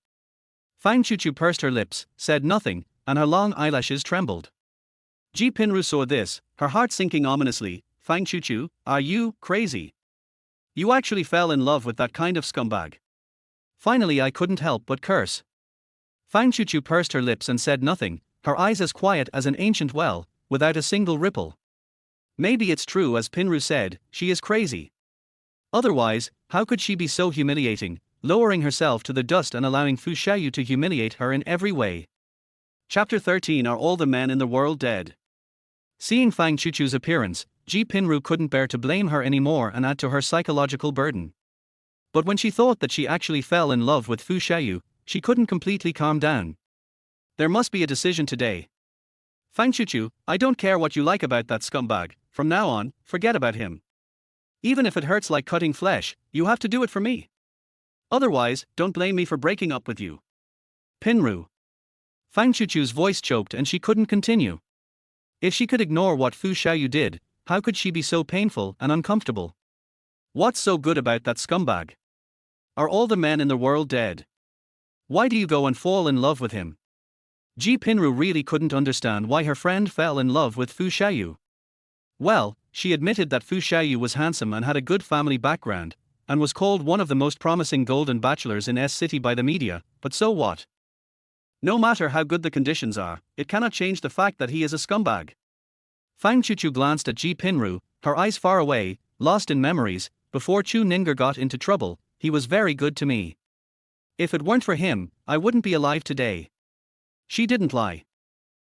Fang Chuchu pursed her lips, said nothing, and her long eyelashes trembled. Ji Pinru saw this, her heart sinking ominously. Fang Chuchu, are you crazy? You actually fell in love with that kind of scumbag. Finally, I couldn't help but curse. Fang Chuchu pursed her lips and said nothing, her eyes as quiet as an ancient well, without a single ripple. Maybe it's true as Pinru said, she is crazy. Otherwise, how could she be so humiliating, lowering herself to the dust and allowing Fu Xiaoyu to humiliate her in every way? Chapter 13. Are all the men in the world dead? Seeing Fang Chuchu's appearance, Ji Pinru couldn't bear to blame her anymore and add to her psychological burden. But when she thought that she actually fell in love with Fu Xiaoyu, she couldn't completely calm down. There must be a decision today. Fang Chuchu, I don't care what you like about that scumbag, from now on, forget about him. Even if it hurts like cutting flesh, you have to do it for me. Otherwise, don't blame me for breaking up with you. Pinru. Fang Chuchu's voice choked and she couldn't continue. If she could ignore what Fu Xiaoyu did, how could she be so painful and uncomfortable? What's so good about that scumbag? Are all the men in the world dead? Why do you go and fall in love with him? Ji Pinru really couldn't understand why her friend fell in love with Fu Xiaoyu. Well, she admitted that Fu Xiaoyu was handsome and had a good family background, and was called one of the most promising golden bachelors in S City by the media, but so what? No matter how good the conditions are, it cannot change the fact that he is a scumbag. Fang Chuchu glanced at Ji Pinru, her eyes far away, lost in memories. Before Chu Ninger got into trouble, he was very good to me. If it weren't for him, I wouldn't be alive today. She didn't lie.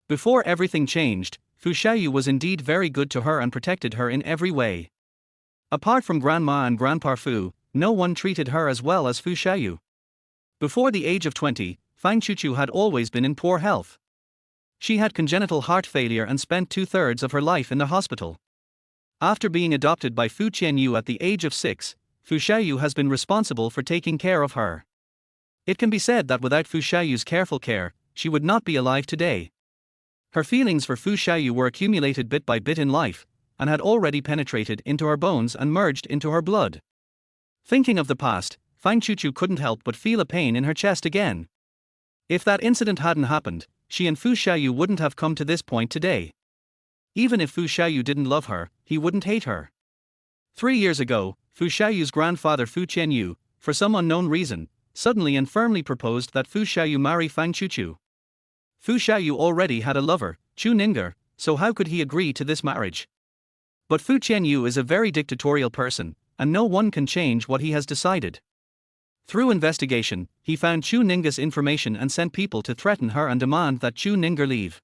Before everything changed, Fu Xiaoyu was indeed very good to her and protected her in every way. Apart from Grandma and Grandpa Fu, no one treated her as well as Fu Xiaoyu. Before the age of 20, Fang Chuchu had always been in poor health. She had congenital heart failure and spent 2/3 of her life in the hospital. After being adopted by Fu Qianyu at the age of 6, Fu Xiaoyu has been responsible for taking care of her. It can be said that without Fu Xiaoyu's careful care, she would not be alive today. Her feelings for Fu Xiaoyu were accumulated bit by bit in life, and had already penetrated into her bones and merged into her blood. Thinking of the past, Fang Chuchu couldn't help but feel a pain in her chest again. If that incident hadn't happened, she and Fu Xiaoyu wouldn't have come to this point today. Even if Fu Xiaoyu didn't love her, he wouldn't hate her. 3 years ago, Fu Xiaoyu's grandfather Fu Qianyu, for some unknown reason, suddenly and firmly proposed that Fu Xiaoyu marry Fang Chuchu. Fu Xiaoyu already had a lover, Chu Ninger, so how could he agree to this marriage? But Fu Qianyu is a very dictatorial person, and no one can change what he has decided. Through investigation, he found Chu Ninger's information and sent people to threaten her and demand that Chu Ninger leave.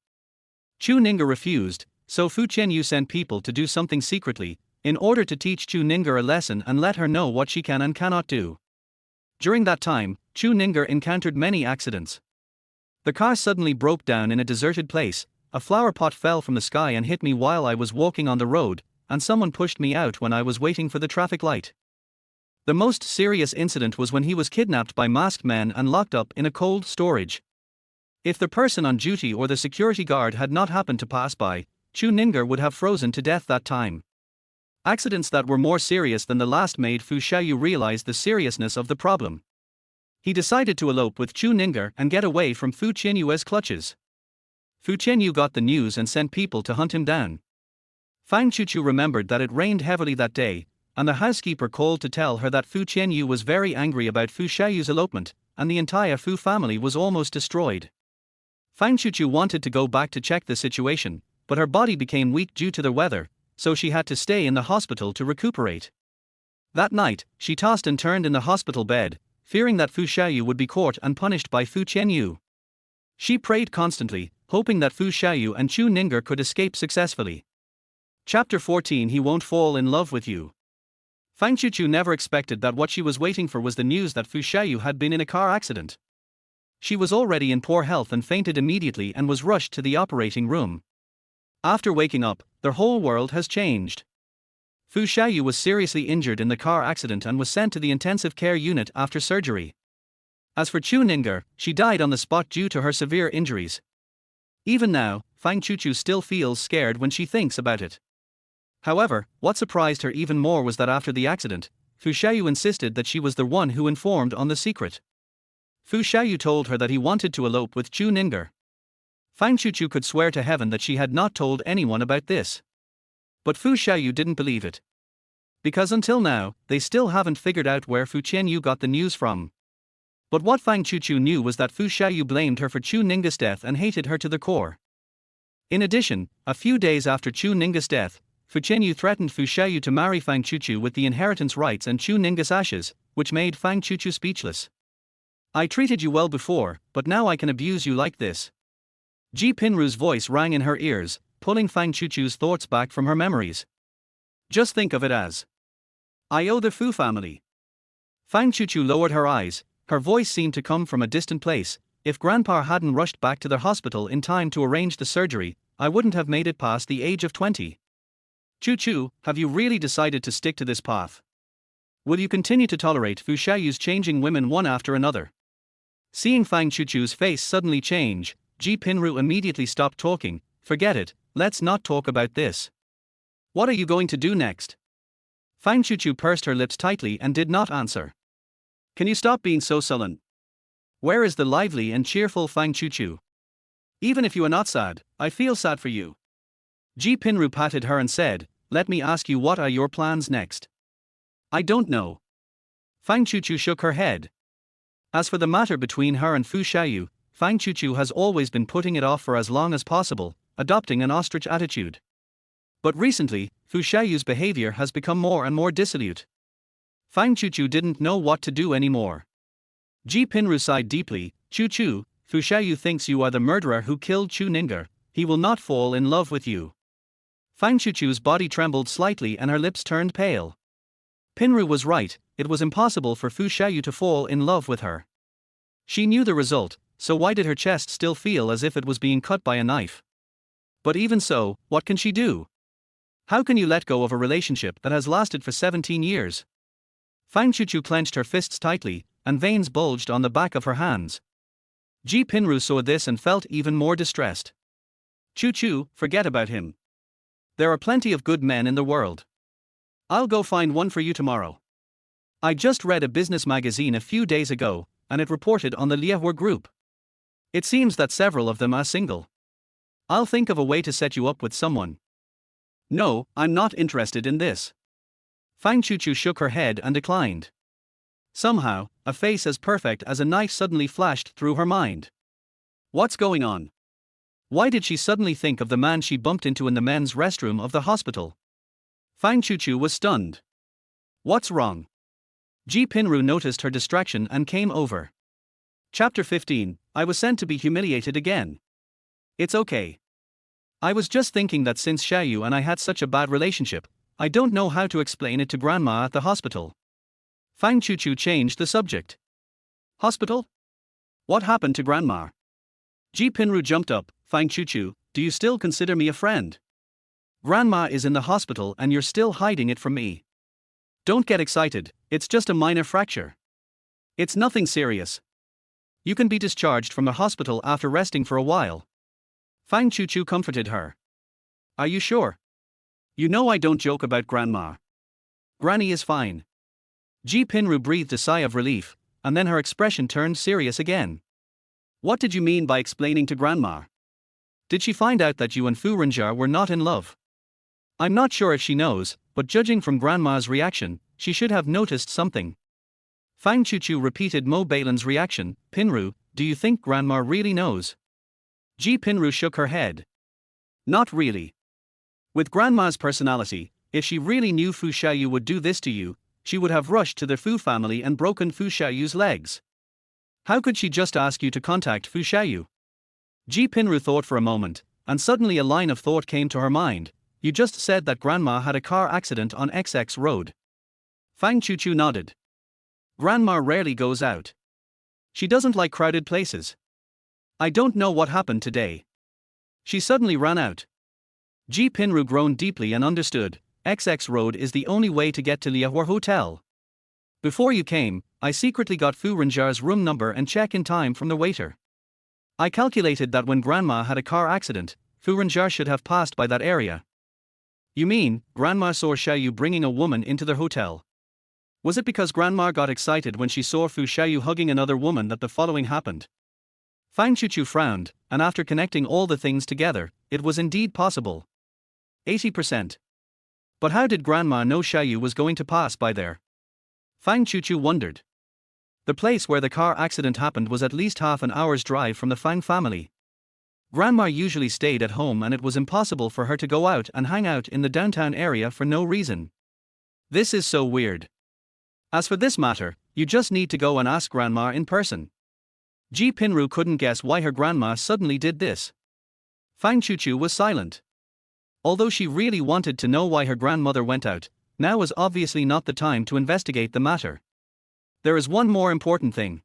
Chu Ninger refused, so Fu Qianyu sent people to do something secretly, in order to teach Chu Ninger a lesson and let her know what she can and cannot do. During that time, Chu Ninger encountered many accidents. The car suddenly broke down in a deserted place, a flower pot fell from the sky and hit me while I was walking on the road, and someone pushed me out when I was waiting for the traffic light. The most serious incident was when he was kidnapped by masked men and locked up in a cold storage. If the person on duty or the security guard had not happened to pass by, Chu Ninger would have frozen to death that time. Accidents that were more serious than the last made Fu Xiaoyu realize the seriousness of the problem. He decided to elope with Chu Ninger and get away from Fu Qianyu's clutches. Fu Qianyu got the news and sent people to hunt him down. Fang Chuchu remembered that it rained heavily that day, and the housekeeper called to tell her that Fu Qianyu was very angry about Fu Xiaoyu's elopement, and the entire Fu family was almost destroyed. Fang Chuchu wanted to go back to check the situation, but her body became weak due to the weather, so she had to stay in the hospital to recuperate. That night, she tossed and turned in the hospital bed, fearing that Fu Xiaoyu would be caught and punished by Fu Qianyu. She prayed constantly, hoping that Fu Xiaoyu and Chu Ninger could escape successfully. Chapter 14 He Won't Fall in Love with You. Fang Chuchu never expected that what she was waiting for was the news that Fu Xiaoyu had been in a car accident. She was already in poor health and fainted immediately and was rushed to the operating room. After waking up, their whole world has changed. Fu Xiaoyu was seriously injured in the car accident and was sent to the intensive care unit after surgery. As for Chu Ninger, she died on the spot due to her severe injuries. Even now, Fang Chuchu still feels scared when she thinks about it. However, what surprised her even more was that after the accident, Fu Xiaoyu insisted that she was the one who informed on the secret. Fu Xiaoyu told her that he wanted to elope with Chu Ninger. Fang Chuchu could swear to heaven that she had not told anyone about this. But Fu Xiaoyu didn't believe it. Because until now, they still haven't figured out where Fu Qianyu got the news from. But what Fang Chuchu knew was that Fu Xiaoyu blamed her for Chu Ninger's death and hated her to the core. In addition, a few days after Chu Ninger's death, Fu Qianyu threatened Fu Xiaoyu to marry Fang Chuchu with the inheritance rights and Chu Ninger's ashes, which made Fang Chuchu speechless. I treated you well before, but now I can abuse you like this. Ji Pinru's voice rang in her ears, pulling Fang Chuchu's thoughts back from her memories. Just think of it as I owe the Fu family. Fang Chuchu lowered her eyes, her voice seemed to come from a distant place. If Grandpa hadn't rushed back to the hospital in time to arrange the surgery, I wouldn't have made it past the age of 20. Chuchu, have you really decided to stick to this path? Will you continue to tolerate Fu Xiaoyu's changing women one after another? Seeing Fang Chuchu's face suddenly change, Ji Pinru immediately stopped talking. Forget it, let's not talk about this. What are you going to do next? Fang Chuchu pursed her lips tightly and did not answer. Can you stop being so sullen? Where is the lively and cheerful Fang Chuchu? Even if you are not sad, I feel sad for you. Ji Pinru patted her and said, let me ask you, what are your plans next? I don't know. Fang Chuchu shook her head. As for the matter between her and Fu Xiaoyu, Fang Chuchu has always been putting it off for as long as possible, adopting an ostrich attitude. But recently, Fu Xiaoyu's behavior has become more and more dissolute. Fang Chuchu didn't know what to do anymore. Ji Pinru sighed deeply. Chu, Fu Xiaoyu thinks you are the murderer who killed Chu Ninger. He will not fall in love with you. Fang Chuchu's body trembled slightly and her lips turned pale. Pinru was right, it was impossible for Fu Xiaoyu to fall in love with her. She knew the result, so why did her chest still feel as if it was being cut by a knife? But even so, what can she do? How can you let go of a relationship that has lasted for 17 years? Fang Chuchu clenched her fists tightly, and veins bulged on the back of her hands. Ji Pinru saw this and felt even more distressed. Chu, forget about him. There are plenty of good men in the world. I'll go find one for you tomorrow. I just read a business magazine a few days ago, and it reported on the Liehua group. It seems that several of them are single. I'll think of a way to set you up with someone. No, I'm not interested in this. Fang Chuchu shook her head and declined. Somehow, a face as perfect as a knife suddenly flashed through her mind. What's going on? Why did she suddenly think of the man she bumped into in the men's restroom of the hospital? Fang Chuchu was stunned. What's wrong? Ji Pinru noticed her distraction and came over. Chapter 15, I was sent to be humiliated again. It's okay. I was just thinking that since Xiaoyu and I had such a bad relationship, I don't know how to explain it to Grandma at the hospital. Fang Chuchu changed the subject. Hospital? What happened to Grandma? Ji Pinru jumped up. Fang Chuchu, do you still consider me a friend? Grandma is in the hospital and you're still hiding it from me. Don't get excited, it's just a minor fracture. It's nothing serious. You can be discharged from the hospital after resting for a while. Fang Chuchu comforted her. Are you sure? You know I don't joke about Grandma. Granny is fine. Ji Pinru breathed a sigh of relief, and then her expression turned serious again. What did you mean by explaining to Grandma? Did she find out that you and Fu Renjar were not in love? I'm not sure if she knows, but judging from Grandma's reaction, she should have noticed something. Fang Chuchu repeated Mo Bailan's reaction. Pinru, do you think Grandma really knows? Ji Pinru shook her head. Not really. With Grandma's personality, if she really knew Fu Xiaoyu would do this to you, she would have rushed to the Fu family and broken Fu Xiaoyu's legs. How could she just ask you to contact Fu Xiaoyu? Ji Pinru thought for a moment, and suddenly a line of thought came to her mind. You just said that Grandma had a car accident on XX Road. Fang Chuchu nodded. Grandma rarely goes out. She doesn't like crowded places. I don't know what happened today. She suddenly ran out. Ji Pinru groaned deeply and understood. XX Road is the only way to get to Liehua Hotel. Before you came, I secretly got Fu Renjar's room number and check-in time from the waiter. I calculated that when Grandma had a car accident, Fu Renjar should have passed by that area. You mean, Grandma saw Xiaoyu bringing a woman into the hotel? Was it because Grandma got excited when she saw Fu Xiaoyu hugging another woman that the following happened? Fang Chuchu frowned, and after connecting all the things together, it was indeed possible. 80%. But how did Grandma know Xiaoyu was going to pass by there? Fang Chuchu wondered. The place where the car accident happened was at least half an hour's drive from the Fang family. Grandma usually stayed at home and it was impossible for her to go out and hang out in the downtown area for no reason. This is so weird. As for this matter, you just need to go and ask Grandma in person. Ji Pinru couldn't guess why her grandma suddenly did this. Fang Chuchu was silent. Although she really wanted to know why her grandmother went out, now was obviously not the time to investigate the matter. There is one more important thing.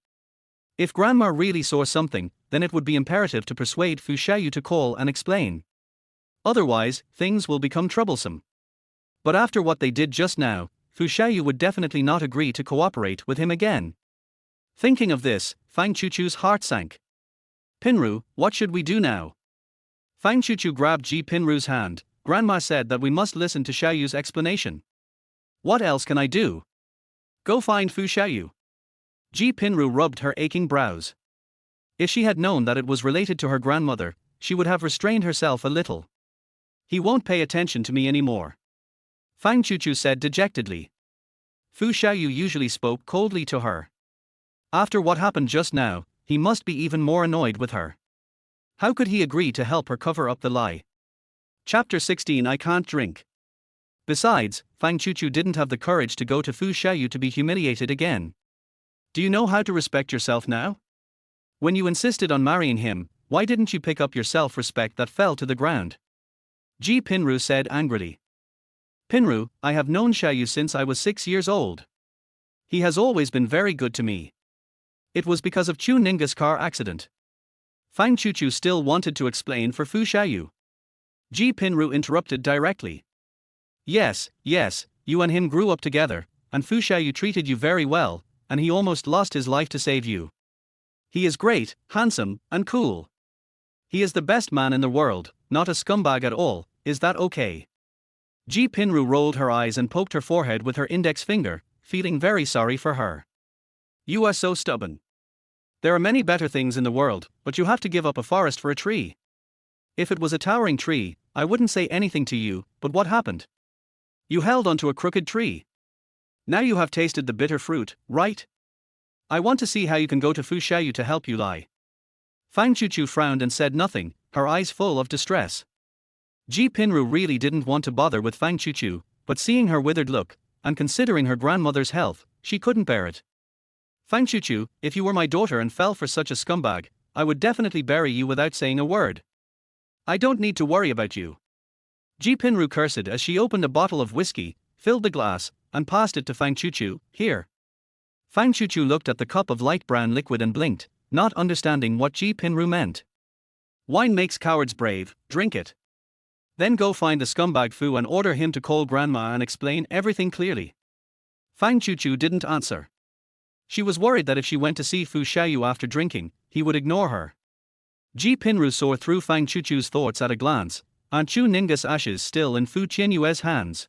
If Grandma really saw something, then it would be imperative to persuade Fu Xiaoyu to call and explain. Otherwise, things will become troublesome. But after what they did just now, Fu Xiaoyu would definitely not agree to cooperate with him again. Thinking of this, Fang Chuchu's heart sank. Pinru, what should we do now? Fang Chuchu grabbed Ji Pinru's hand. Grandma said that we must listen to Xiaoyu's explanation. What else can I do? Go find Fu Xiaoyu. Ji Pinru rubbed her aching brows. If she had known that it was related to her grandmother, she would have restrained herself a little. He won't pay attention to me anymore. Fang Chuchu said dejectedly. Fu Xiaoyu usually spoke coldly to her. After what happened just now, he must be even more annoyed with her. How could he agree to help her cover up the lie? Chapter 16 I Can't Drink. Besides, Fang Chuchu didn't have the courage to go to Fu Xiaoyu to be humiliated again. Do you know how to respect yourself now? When you insisted on marrying him, why didn't you pick up your self-respect that fell to the ground? Ji Pinru said angrily. Pinru, I have known Xiaoyu since I was 6 years old. He has always been very good to me. It was because of Chu Ninga's car accident. Fang Chuchu still wanted to explain for Fu Xiaoyu. Ji Pinru interrupted directly. Yes, you and him grew up together, and Fu Xiaoyu treated you very well, and he almost lost his life to save you. He is great, handsome, and cool. He is the best man in the world, not a scumbag at all, is that okay? Ji Pinru rolled her eyes and poked her forehead with her index finger, feeling very sorry for her. You are so stubborn. There are many better things in the world, but you have to give up a forest for a tree. If it was a towering tree, I wouldn't say anything to you, but what happened? You held onto a crooked tree. Now you have tasted the bitter fruit, right? I want to see how you can go to Fu Xiaoyu to help you lie. Fang Chuchu frowned and said nothing, her eyes full of distress. Ji Pinru really didn't want to bother with Fang Chuchu, but seeing her withered look, and considering her grandmother's health, she couldn't bear it. Fang Chuchu, if you were my daughter and fell for such a scumbag, I would definitely bury you without saying a word. I don't need to worry about you. Ji Pinru cursed as she opened a bottle of whiskey, filled the glass, and passed it to Fang Chuchu. Here. Fang Chuchu looked at the cup of light brown liquid and blinked, not understanding what Ji Pinru meant. Wine makes cowards brave, drink it. Then go find the scumbag Fu and order him to call grandma and explain everything clearly. Fang Chuchu didn't answer. She was worried that if she went to see Fu Xiaoyu after drinking, he would ignore her. Ji Pinru saw through Fang Chuchu's thoughts at a glance, and Chu Ninga's ashes still in Fu Qianyue's hands.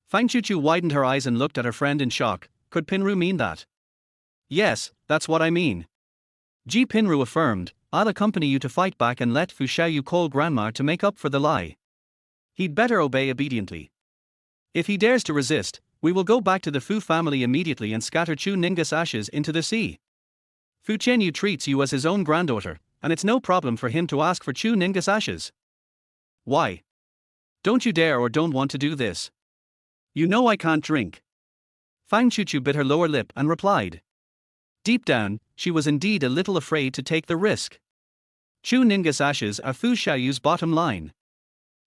Fang Chuchu widened her eyes and looked at her friend in shock. Could Pinru mean that? Yes, that's what I mean. Ji Pinru affirmed, I'll accompany you to fight back and let Fu Xiaoyu call grandma to make up for the lie. He'd better obey obediently. If he dares to resist, we will go back to the Fu family immediately and scatter Chu Ninga's ashes into the sea. Fu Qianyu treats you as his own granddaughter, and it's no problem for him to ask for Chu Ninga's ashes. Why? Don't you dare or don't want to do this. You know I can't drink. Fang Chuchu bit her lower lip and replied. Deep down, she was indeed a little afraid to take the risk. Chu Ninga's ashes are Fu Xiaoyu's bottom line.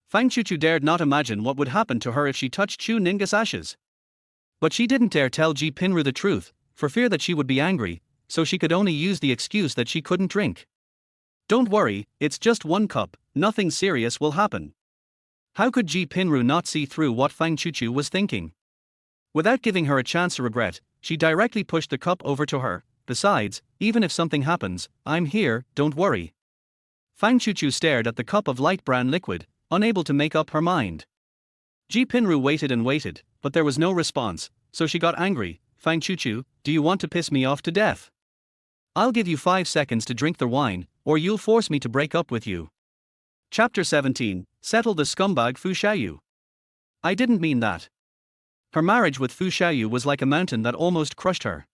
Fang Chuchu dared not imagine what would happen to her if she touched Chu Ninga's ashes. But she didn't dare tell Ji Pinru the truth, for fear that she would be angry, so she could only use the excuse that she couldn't drink. Don't worry, it's just 1 cup, nothing serious will happen. How could Ji Pinru not see through what Fang Chuchu was thinking? Without giving her a chance to regret, she directly pushed the cup over to her. Besides, even if something happens, I'm here, don't worry. Fang Chuchu stared at the cup of light brown liquid, unable to make up her mind. Ji Pinru waited and waited, but there was no response, so she got angry. Fang Chuchu, do you want to piss me off to death? I'll give you 5 seconds to drink the wine, or you'll force me to break up with you. Chapter 17, Settle the scumbag Fu Xiaoyu. I didn't mean that. Her marriage with Fu Xiaoyu was like a mountain that almost crushed her.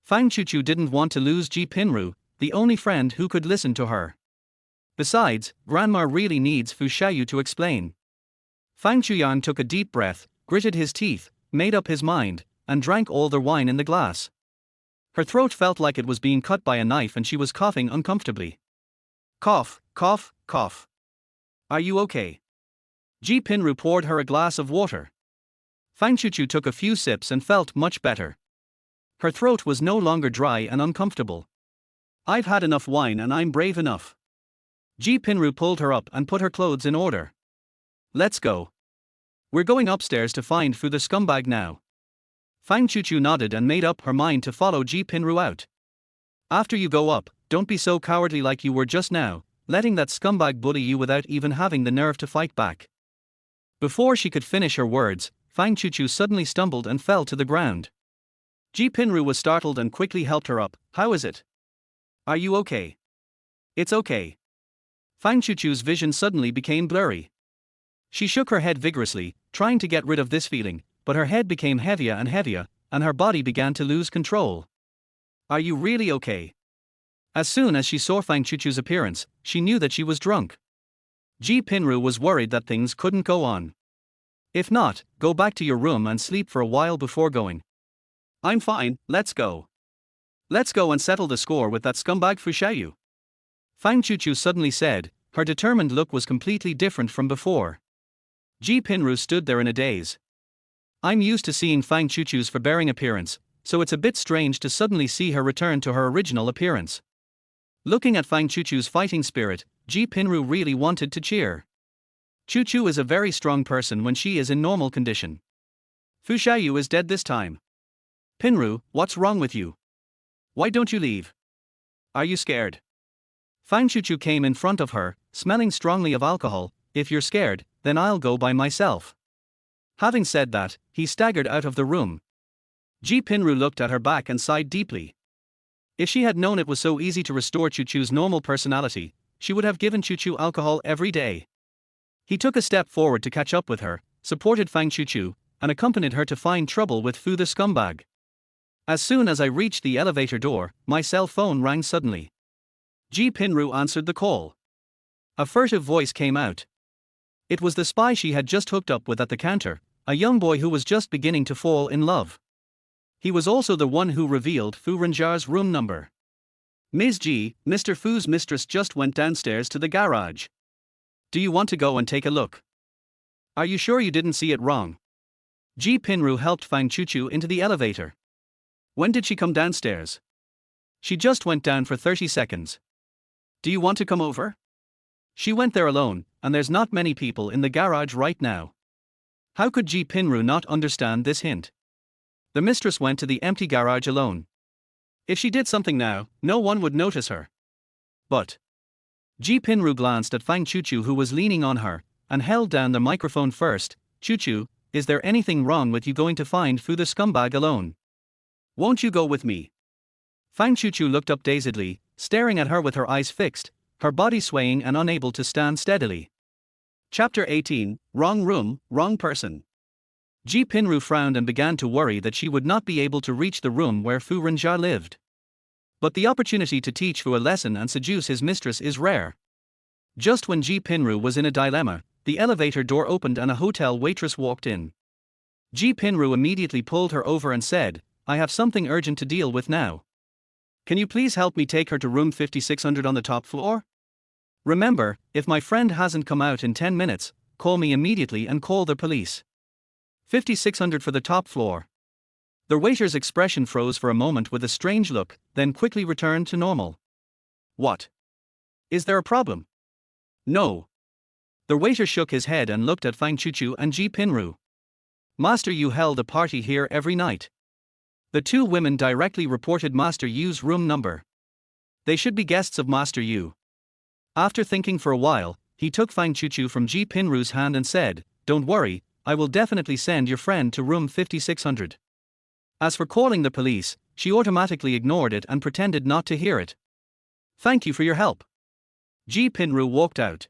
Fang Chuchu didn't want to lose Ji Pinru, the only friend who could listen to her. Besides, grandma really needs Fu Xiaoyu to explain. Fang Chuyang took a deep breath, gritted his teeth, made up his mind, and drank all the wine in the glass. Her throat felt like it was being cut by a knife and she was coughing uncomfortably. Cough, cough, cough. Are you okay? Ji Pinru poured her a glass of water. Fang Chuchu took a few sips and felt much better. Her throat was no longer dry and uncomfortable. I've had enough wine and I'm brave enough. Ji Pinru pulled her up and put her clothes in order. Let's go. We're going upstairs to find Fu the scumbag now. Fang Chuchu nodded and made up her mind to follow Ji Pinru out. After you go up, don't be so cowardly like you were just now, letting that scumbag bully you without even having the nerve to fight back. Before she could finish her words, Fang Chuchu suddenly stumbled and fell to the ground. Ji Pinru was startled and quickly helped her up. How is it? Are you okay? It's okay. Fang Chuchu's vision suddenly became blurry. She shook her head vigorously, trying to get rid of this feeling, but her head became heavier and heavier, and her body began to lose control. Are you really okay? As soon as she saw Fang Chuchu's appearance, she knew that she was drunk. Ji Pinru was worried that things couldn't go on. If not, go back to your room and sleep for a while before going. I'm fine, let's go. Let's go and settle the score with that scumbag Fu Xiaoyu. Fang Chuchu suddenly said. Her determined look was completely different from before. Ji Pinru stood there in a daze. I'm used to seeing Fang Chuchu's forbearing appearance, so it's a bit strange to suddenly see her return to her original appearance. Looking at Fang Chuchu's fighting spirit, Ji Pinru really wanted to cheer. Chuchu is a very strong person when she is in normal condition. Fu Xiaoyu is dead this time. Pinru, what's wrong with you? Why don't you leave? Are you scared? Fang Chuchu came in front of her, smelling strongly of alcohol. If you're scared, then I'll go by myself. Having said that, he staggered out of the room. Ji Pinru looked at her back and sighed deeply. If she had known it was so easy to restore Chuchu's normal personality, she would have given Chuchu alcohol every day. He took a step forward to catch up with her, supported Fang Chuchu, and accompanied her to find trouble with Fu the scumbag. As soon as I reached the elevator door, my cell phone rang suddenly. Ji Pinru answered the call. A furtive voice came out. It was the spy she had just hooked up with at the counter, a young boy who was just beginning to fall in love. He was also the one who revealed Fu Renjar's room number. Ms. Ji, Mr. Fu's mistress just went downstairs to the garage. Do you want to go and take a look? Are you sure you didn't see it wrong? Ji Pinru helped Fang Chuchu into the elevator. When did she come downstairs? She just went down for 30 seconds. Do you want to come over? She went there alone, and there's not many people in the garage right now. How could Ji Pinru not understand this hint? The mistress went to the empty garage alone. If she did something now, no one would notice her. But Ji Pinru glanced at Fang Chuchu, who was leaning on her, and held down the microphone first. Chuchu, is there anything wrong with you going to find Fu the scumbag alone? Won't you go with me? Fang Chuchu looked up dazedly, staring at her with her eyes fixed, her body swaying and unable to stand steadily. Chapter 18, Wrong Room, Wrong Person. Ji Pinru frowned and began to worry that she would not be able to reach the room where Fu Renjar lived. But the opportunity to teach Fu a lesson and seduce his mistress is rare. Just when Ji Pinru was in a dilemma, the elevator door opened and a hotel waitress walked in. Ji Pinru immediately pulled her over and said, I have something urgent to deal with now. Can you please help me take her to room 5600 on the top floor? Remember, if my friend hasn't come out in 10 minutes, call me immediately and call the police. 5600 for the top floor. The waiter's expression froze for a moment with a strange look, then quickly returned to normal. What? Is there a problem? No. The waiter shook his head and looked at Fang Chuchu and Ji Pinru. Master Yu held a party here every night. The two women directly reported Master Yu's room number. They should be guests of Master Yu. After thinking for a while, he took Fang Chuchu from Ji Pinru's hand and said, Don't worry, I will definitely send your friend to room 5600. As for calling the police, she automatically ignored it and pretended not to hear it. Thank you for your help. Ji Pinru walked out.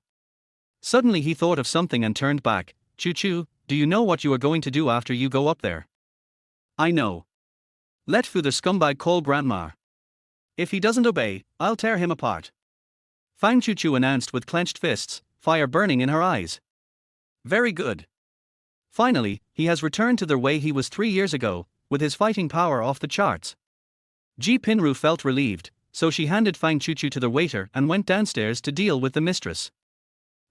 Suddenly he thought of something and turned back. Chuchu, do you know what you are going to do after you go up there? I know. Let Fu the scumbag call Grandma. If he doesn't obey, I'll tear him apart. Fang Chuchu announced with clenched fists, fire burning in her eyes. Very good. Finally, he has returned to the way he was 3 years ago, with his fighting power off the charts. Ji Pinru felt relieved, so she handed Fang Chuchu to the waiter and went downstairs to deal with the mistress.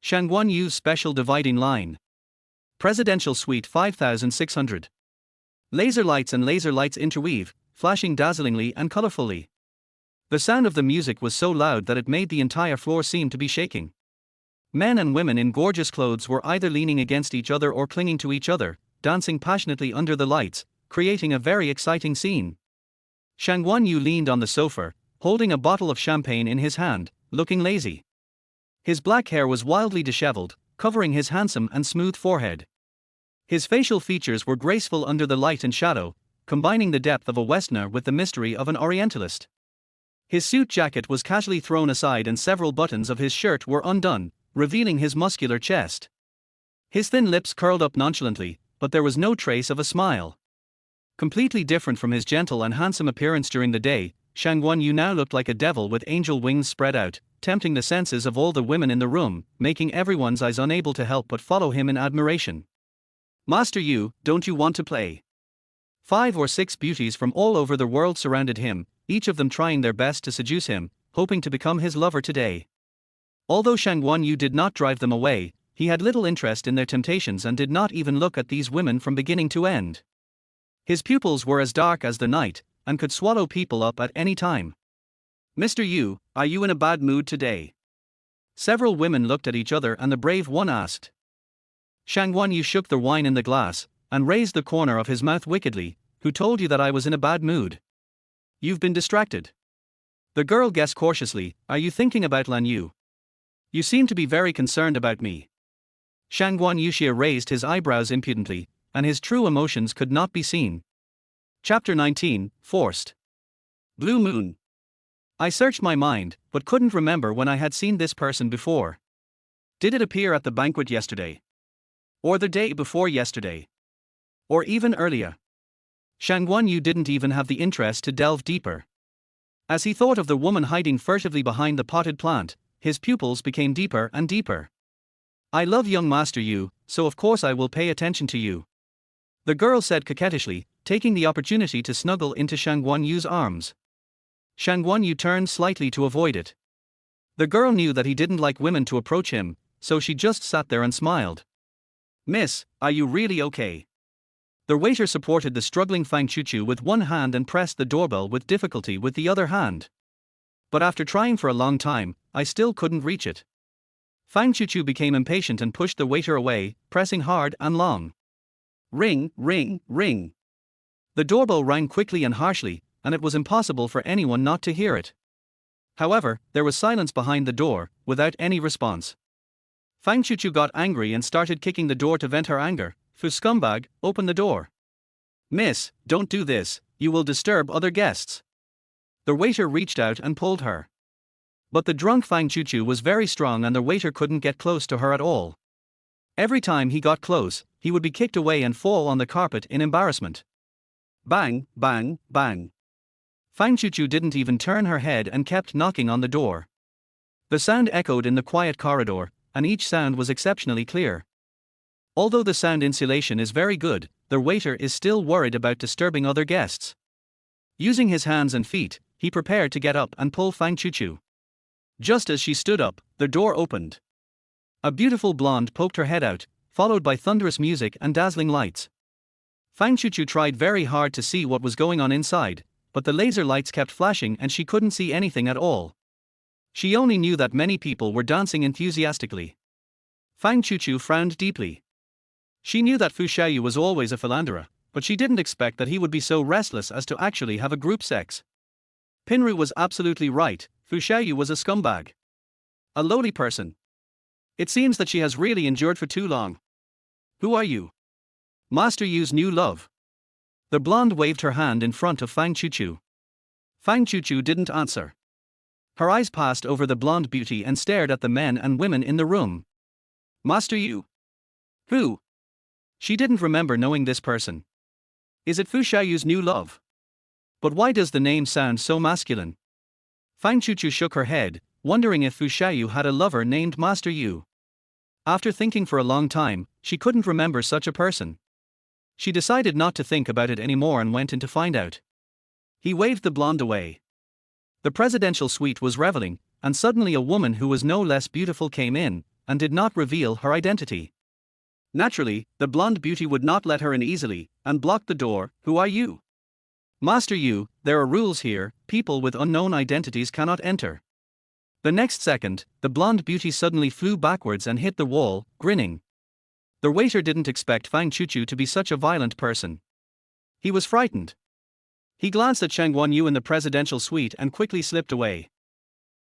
Shangguan Yu's special dividing line. Presidential Suite 5600. Laser lights and laser lights interweave, flashing dazzlingly and colorfully. The sound of the music was so loud that it made the entire floor seem to be shaking. Men and women in gorgeous clothes were either leaning against each other or clinging to each other, dancing passionately under the lights, creating a very exciting scene. Shangguan Yu leaned on the sofa, holding a bottle of champagne in his hand, looking lazy. His black hair was wildly disheveled, covering his handsome and smooth forehead. His facial features were graceful under the light and shadow, combining the depth of a Westerner with the mystery of an Orientalist. His suit jacket was casually thrown aside and several buttons of his shirt were undone, revealing his muscular chest. His thin lips curled up nonchalantly, but there was no trace of a smile. Completely different from his gentle and handsome appearance during the day, Shang Guanyu now looked like a devil with angel wings spread out, tempting the senses of all the women in the room, making everyone's eyes unable to help but follow him in admiration. "Master Yu, don't you want to play?" 5 or 6 beauties from all over the world surrounded him, each of them trying their best to seduce him, hoping to become his lover today. Although Shang Guanyu did not drive them away, he had little interest in their temptations and did not even look at these women from beginning to end. His pupils were as dark as the night, and could swallow people up at any time. "Mr. Yu, are you in a bad mood today?" Several women looked at each other and the brave one asked. Shang Guanyu shook the wine in the glass, and raised the corner of his mouth wickedly. "Who told you that I was in a bad mood? You've been distracted." The girl guessed cautiously, "Are you thinking about Lan Yu? You seem to be very concerned about me." Shang Guanyu raised his eyebrows impudently, and his true emotions could not be seen. Chapter 19, Forced. Blue Moon. I searched my mind, but couldn't remember when I had seen this person before. Did it appear at the banquet yesterday? Or the day before yesterday? Or even earlier? Shang Guanyu didn't even have the interest to delve deeper. As he thought of the woman hiding furtively behind the potted plant, his pupils became deeper and deeper. "I love young Master Yu, so of course I will pay attention to you," the girl said coquettishly, taking the opportunity to snuggle into Shang Guanyu's arms. Shang Guanyu turned slightly to avoid it. The girl knew that he didn't like women to approach him, so she just sat there and smiled. "Miss, are you really okay?" The waiter supported the struggling Fang Chuchu with one hand and pressed the doorbell with difficulty with the other hand. "But after trying for a long time, I still couldn't reach it." Fang Chuchu became impatient and pushed the waiter away, pressing hard and long. Ring, ring, ring. The doorbell rang quickly and harshly, and it was impossible for anyone not to hear it. However, there was silence behind the door, without any response. Fang Chuchu got angry and started kicking the door to vent her anger. "Fu scumbag, open the door." "Miss, don't do this, you will disturb other guests." The waiter reached out and pulled her. But the drunk Fang Chuchu was very strong and the waiter couldn't get close to her at all. Every time he got close, he would be kicked away and fall on the carpet in embarrassment. Bang, bang, bang. Fang Chuchu didn't even turn her head and kept knocking on the door. The sound echoed in the quiet corridor, and each sound was exceptionally clear. Although the sound insulation is very good, the waiter is still worried about disturbing other guests. Using his hands and feet, he prepared to get up and pull Fang Chuchu. Just as she stood up, the door opened. A beautiful blonde poked her head out, followed by thunderous music and dazzling lights. Fang Chuchu tried very hard to see what was going on inside, but the laser lights kept flashing and she couldn't see anything at all. She only knew that many people were dancing enthusiastically. Fang Chuchu frowned deeply. She knew that Fu Xiaoyu was always a philanderer, but she didn't expect that he would be so restless as to actually have a group sex. Pinru was absolutely right, Fu Xiaoyu was a scumbag. A lowly person. It seems that she has really endured for too long. "Who are you?" "Master Yu's new love." The blonde waved her hand in front of Fang Chuchu. Fang Chuchu didn't answer. Her eyes passed over the blonde beauty and stared at the men and women in the room. "Master Yu? Who?" She didn't remember knowing this person. Is it Fu Xiaoyu's new love? But why does the name sound so masculine? Fang Chuchu shook her head, wondering if Fu Xiaoyu had a lover named Master Yu. After thinking for a long time, she couldn't remember such a person. She decided not to think about it anymore and went in to find out. He waved the blonde away. The presidential suite was reveling, and suddenly a woman who was no less beautiful came in, and did not reveal her identity. Naturally, the blonde beauty would not let her in easily, and blocked the door. "Who are you?" "Master Yu, there are rules here, people with unknown identities cannot enter." The next second, the blonde beauty suddenly flew backwards and hit the wall, grinning. The waiter didn't expect Fang Chuchu to be such a violent person. He was frightened. He glanced at Shang Guanyu in the presidential suite and quickly slipped away.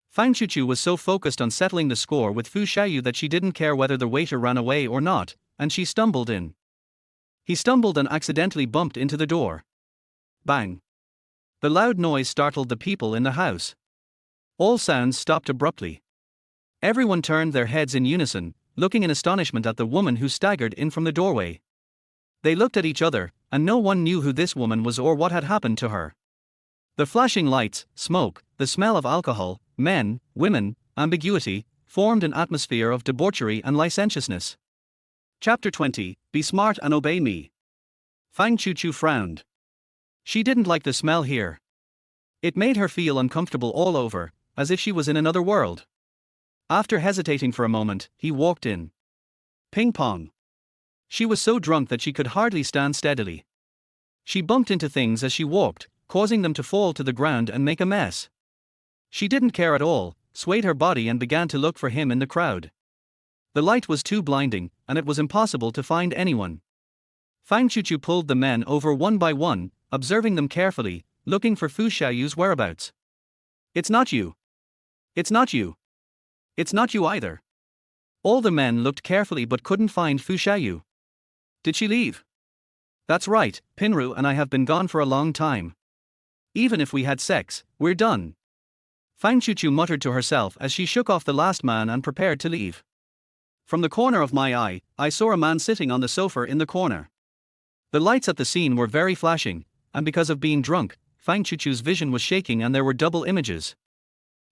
Fang Chuchu was so focused on settling the score with Fu Xiaoyu that she didn't care whether the waiter ran away or not, and she stumbled in. He stumbled and accidentally bumped into the door. Bang! The loud noise startled the people in the house. All sounds stopped abruptly. Everyone turned their heads in unison, looking in astonishment at the woman who staggered in from the doorway. They looked at each other, and no one knew who this woman was or what had happened to her. The flashing lights, smoke, the smell of alcohol, men, women, ambiguity, formed an atmosphere of debauchery and licentiousness. Chapter 20, Be Smart and Obey Me. Fang Chuchu frowned. She didn't like the smell here. It made her feel uncomfortable all over, as if she was in another world. After hesitating for a moment, he walked in. Ping pong. She was so drunk that she could hardly stand steadily. She bumped into things as she walked, causing them to fall to the ground and make a mess. She didn't care at all, swayed her body and began to look for him in the crowd. The light was too blinding, and it was impossible to find anyone. Fang Chuchu pulled the men over one by one, observing them carefully, looking for Fu Xiaoyu's whereabouts. It's not you. It's not you. It's not you either. All the men looked carefully but couldn't find Fu Xiaoyu. Did she leave? That's right, Pinru and I have been gone for a long time. Even if we had sex, we're done. Fang Chuchu muttered to herself as she shook off the last man and prepared to leave. From the corner of my eye, I saw a man sitting on the sofa in the corner. The lights at the scene were very flashing, and because of being drunk, Fang Chuchu's vision was shaking and there were double images.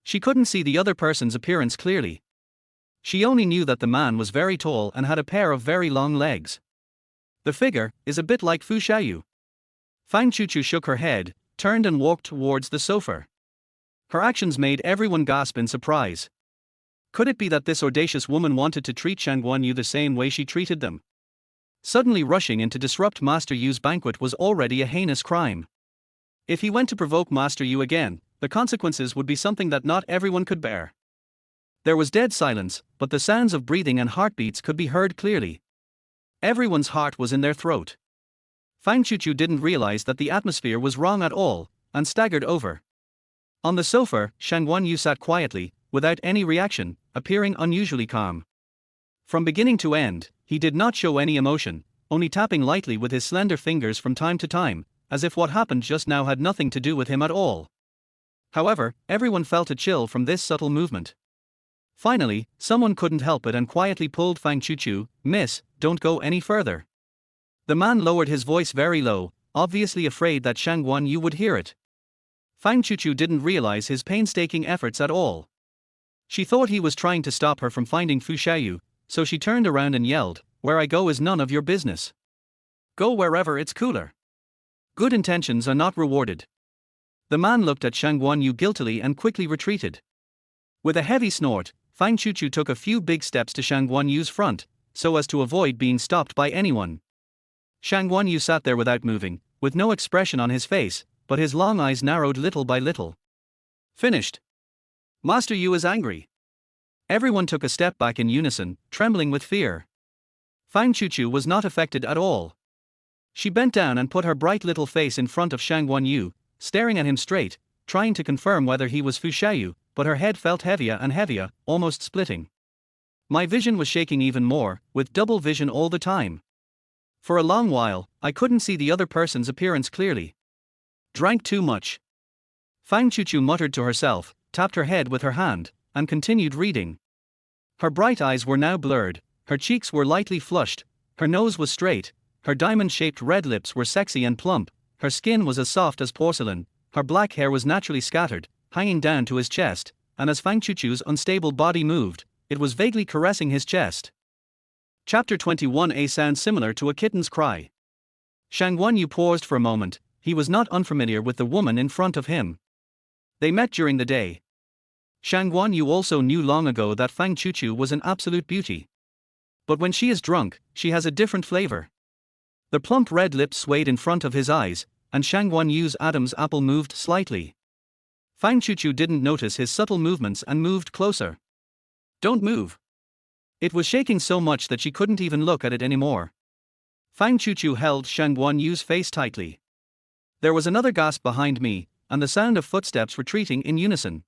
She couldn't see the other person's appearance clearly. She only knew that the man was very tall and had a pair of very long legs. The figure is a bit like Fu Xiaoyu. Fang Chuchu shook her head, turned and walked towards the sofa. Her actions made everyone gasp in surprise. Could it be that this audacious woman wanted to treat Shang Guanyu the same way she treated them? Suddenly rushing in to disrupt Master Yu's banquet was already a heinous crime. If he went to provoke Master Yu again, the consequences would be something that not everyone could bear. There was dead silence, but the sounds of breathing and heartbeats could be heard clearly. Everyone's heart was in their throat. Fang Chuchu didn't realize that the atmosphere was wrong at all, and staggered over. On the sofa, Shang Guanyu sat quietly, without any reaction, appearing unusually calm. From beginning to end, he did not show any emotion, only tapping lightly with his slender fingers from time to time, as if what happened just now had nothing to do with him at all. However, everyone felt a chill from this subtle movement. Finally, someone couldn't help it and quietly pulled Fang Chuchu. Miss, don't go any further. The man lowered his voice very low, obviously afraid that Shang Guanyu would hear it. Fang Chuchu didn't realize his painstaking efforts at all. She thought he was trying to stop her from finding Fu Xiaoyu, so she turned around and yelled, "Where I go is none of your business. Go wherever it's cooler. Good intentions are not rewarded." The man looked at Shang Guanyu guiltily and quickly retreated. With a heavy snort, Fang Chuchu took a few big steps to Shang Guanyu's front, so as to avoid being stopped by anyone. Shang Guanyu sat there without moving, with no expression on his face, but his long eyes narrowed little by little. Finished. Master Yu is angry. Everyone took a step back in unison, trembling with fear. Fang Chuchu was not affected at all. She bent down and put her bright little face in front of Shang Guanyu, staring at him straight, trying to confirm whether he was Fu Xiaoyu, but her head felt heavier and heavier, almost splitting. My vision was shaking even more, with double vision all the time. For a long while, I couldn't see the other person's appearance clearly. Drank too much. Fang Chuchu muttered to herself, tapped her head with her hand, and continued reading. Her bright eyes were now blurred, her cheeks were lightly flushed, her nose was straight, her diamond-shaped red lips were sexy and plump, her skin was as soft as porcelain, her black hair was naturally scattered, hanging down to his chest, and as Fang Chuchu's unstable body moved, it was vaguely caressing his chest. Chapter 21. A sound similar to a kitten's cry. Shang Guanyu paused for a moment. He was not unfamiliar with the woman in front of him. They met during the day. Shang Guanyu also knew long ago that Fang Chuchu was an absolute beauty. But when she is drunk, she has a different flavor. The plump red lips swayed in front of his eyes, and Shang Guanyu's Adam's apple moved slightly. Fang Chuchu didn't notice his subtle movements and moved closer. Don't move. It was shaking so much that she couldn't even look at it anymore. Fang Chuchu held Shang Guanyu's face tightly. There was another gasp behind me, and the sound of footsteps retreating in unison.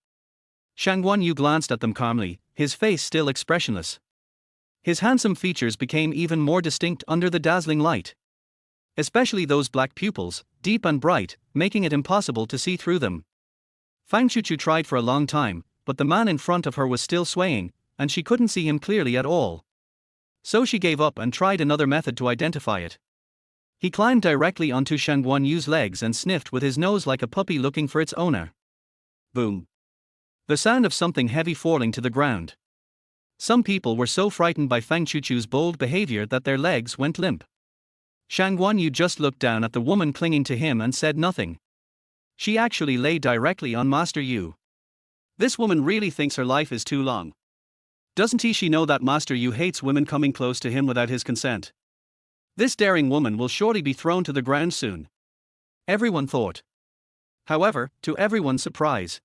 Shang Guanyu glanced at them calmly, his face still expressionless. His handsome features became even more distinct under the dazzling light. Especially those black pupils, deep and bright, making it impossible to see through them. Fang Chuchu tried for a long time, but the man in front of her was still swaying, and she couldn't see him clearly at all. So she gave up and tried another method to identify it. He climbed directly onto Shang Guanyu's legs and sniffed with his nose like a puppy looking for its owner. Boom. The sound of something heavy falling to the ground. Some people were so frightened by Fang Chuchu's bold behavior that their legs went limp. Shang Guanyu just looked down at the woman clinging to him and said nothing. She actually lay directly on Master Yu. This woman really thinks her life is too long. Doesn't she know that Master Yu hates women coming close to him without his consent? This daring woman will surely be thrown to the ground soon. Everyone thought. However, to everyone's surprise.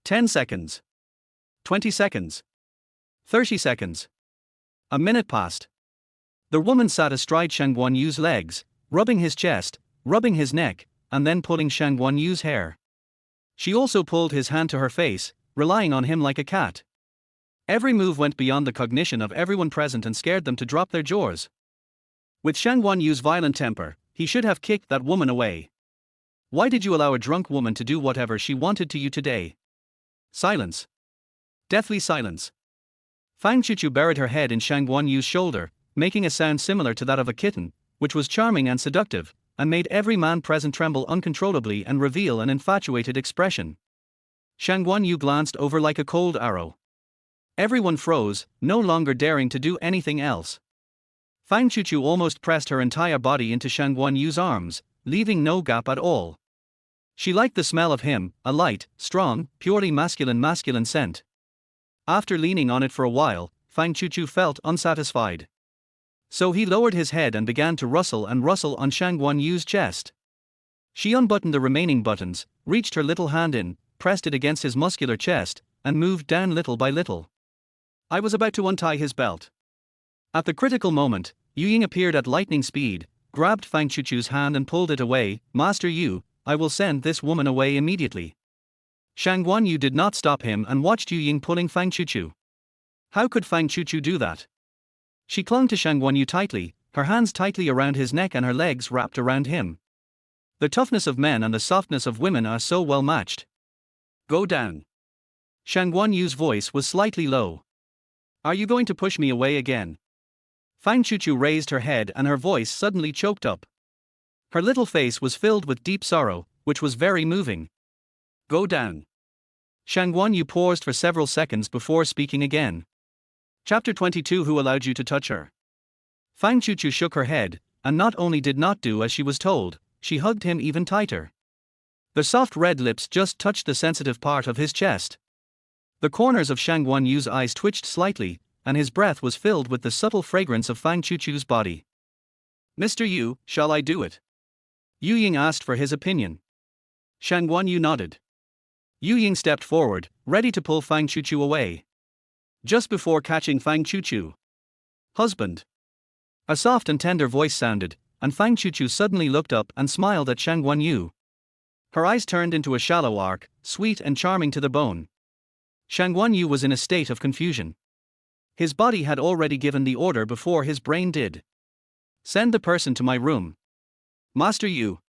10 seconds. 20 seconds. 30 seconds. A minute passed. The woman sat astride Shang Guanyu's legs, rubbing his chest, rubbing his neck, and then pulling Shang Guanyu's hair. She also pulled his hand to her face, relying on him like a cat. Every move went beyond the cognition of everyone present and scared them to drop their jaws. With Shang Guanyu's violent temper, he should have kicked that woman away. Why did you allow a drunk woman to do whatever she wanted to you today? Silence. Deathly silence. Fang Chuchu buried her head in Shang Guanyu's shoulder, making a sound similar to that of a kitten, which was charming and seductive, and made every man present tremble uncontrollably and reveal an infatuated expression. Shang Guanyu glanced over like a cold arrow. Everyone froze, no longer daring to do anything else. Fang Chuchu almost pressed her entire body into Shang Guanyu's arms, leaving no gap at all. She liked the smell of him, a light, strong, purely masculine scent. After leaning on it for a while, Fang Chuchu felt unsatisfied. So he lowered his head and began to rustle on Shang Guanyu's chest. She unbuttoned the remaining buttons, reached her little hand in, pressed it against his muscular chest, and moved down little by little. I was about to untie his belt. At the critical moment, Yu Ying appeared at lightning speed, grabbed Fang Chuchu's hand and pulled it away. Master Yu, I will send this woman away immediately. Shang Guanyu did not stop him and watched Yu Ying pulling Fang Chuchu. How could Fang Chuchu do that? She clung to Shang Guanyu tightly, her hands tightly around his neck and her legs wrapped around him. The toughness of men and the softness of women are so well matched. Go down. Shang Guanyu's voice was slightly low. Are you going to push me away again? Fang Chuchu raised her head and her voice suddenly choked up. Her little face was filled with deep sorrow, which was very moving. Go down. Shang Guanyu paused for several seconds before speaking again. Chapter 22. Who allowed you to touch her? Fang Chuchu shook her head, and not only did not do as she was told, she hugged him even tighter. The soft red lips just touched the sensitive part of his chest. The corners of Shang Guanyu's eyes twitched slightly, and his breath was filled with the subtle fragrance of Fang Chuchu's body. Mr. Yu, shall I do it? Yu Ying asked for his opinion. Shang Guanyu nodded. Yu Ying stepped forward, ready to pull Fang Chuchu away. Just before catching Fang Chuchu. Husband. A soft and tender voice sounded, and Fang Chuchu suddenly looked up and smiled at Shang Guanyu. Her eyes turned into a shallow arc, sweet and charming to the bone. Shang Guanyu was in a state of confusion. His body had already given the order before his brain did. Send the person to my room. Master Yu.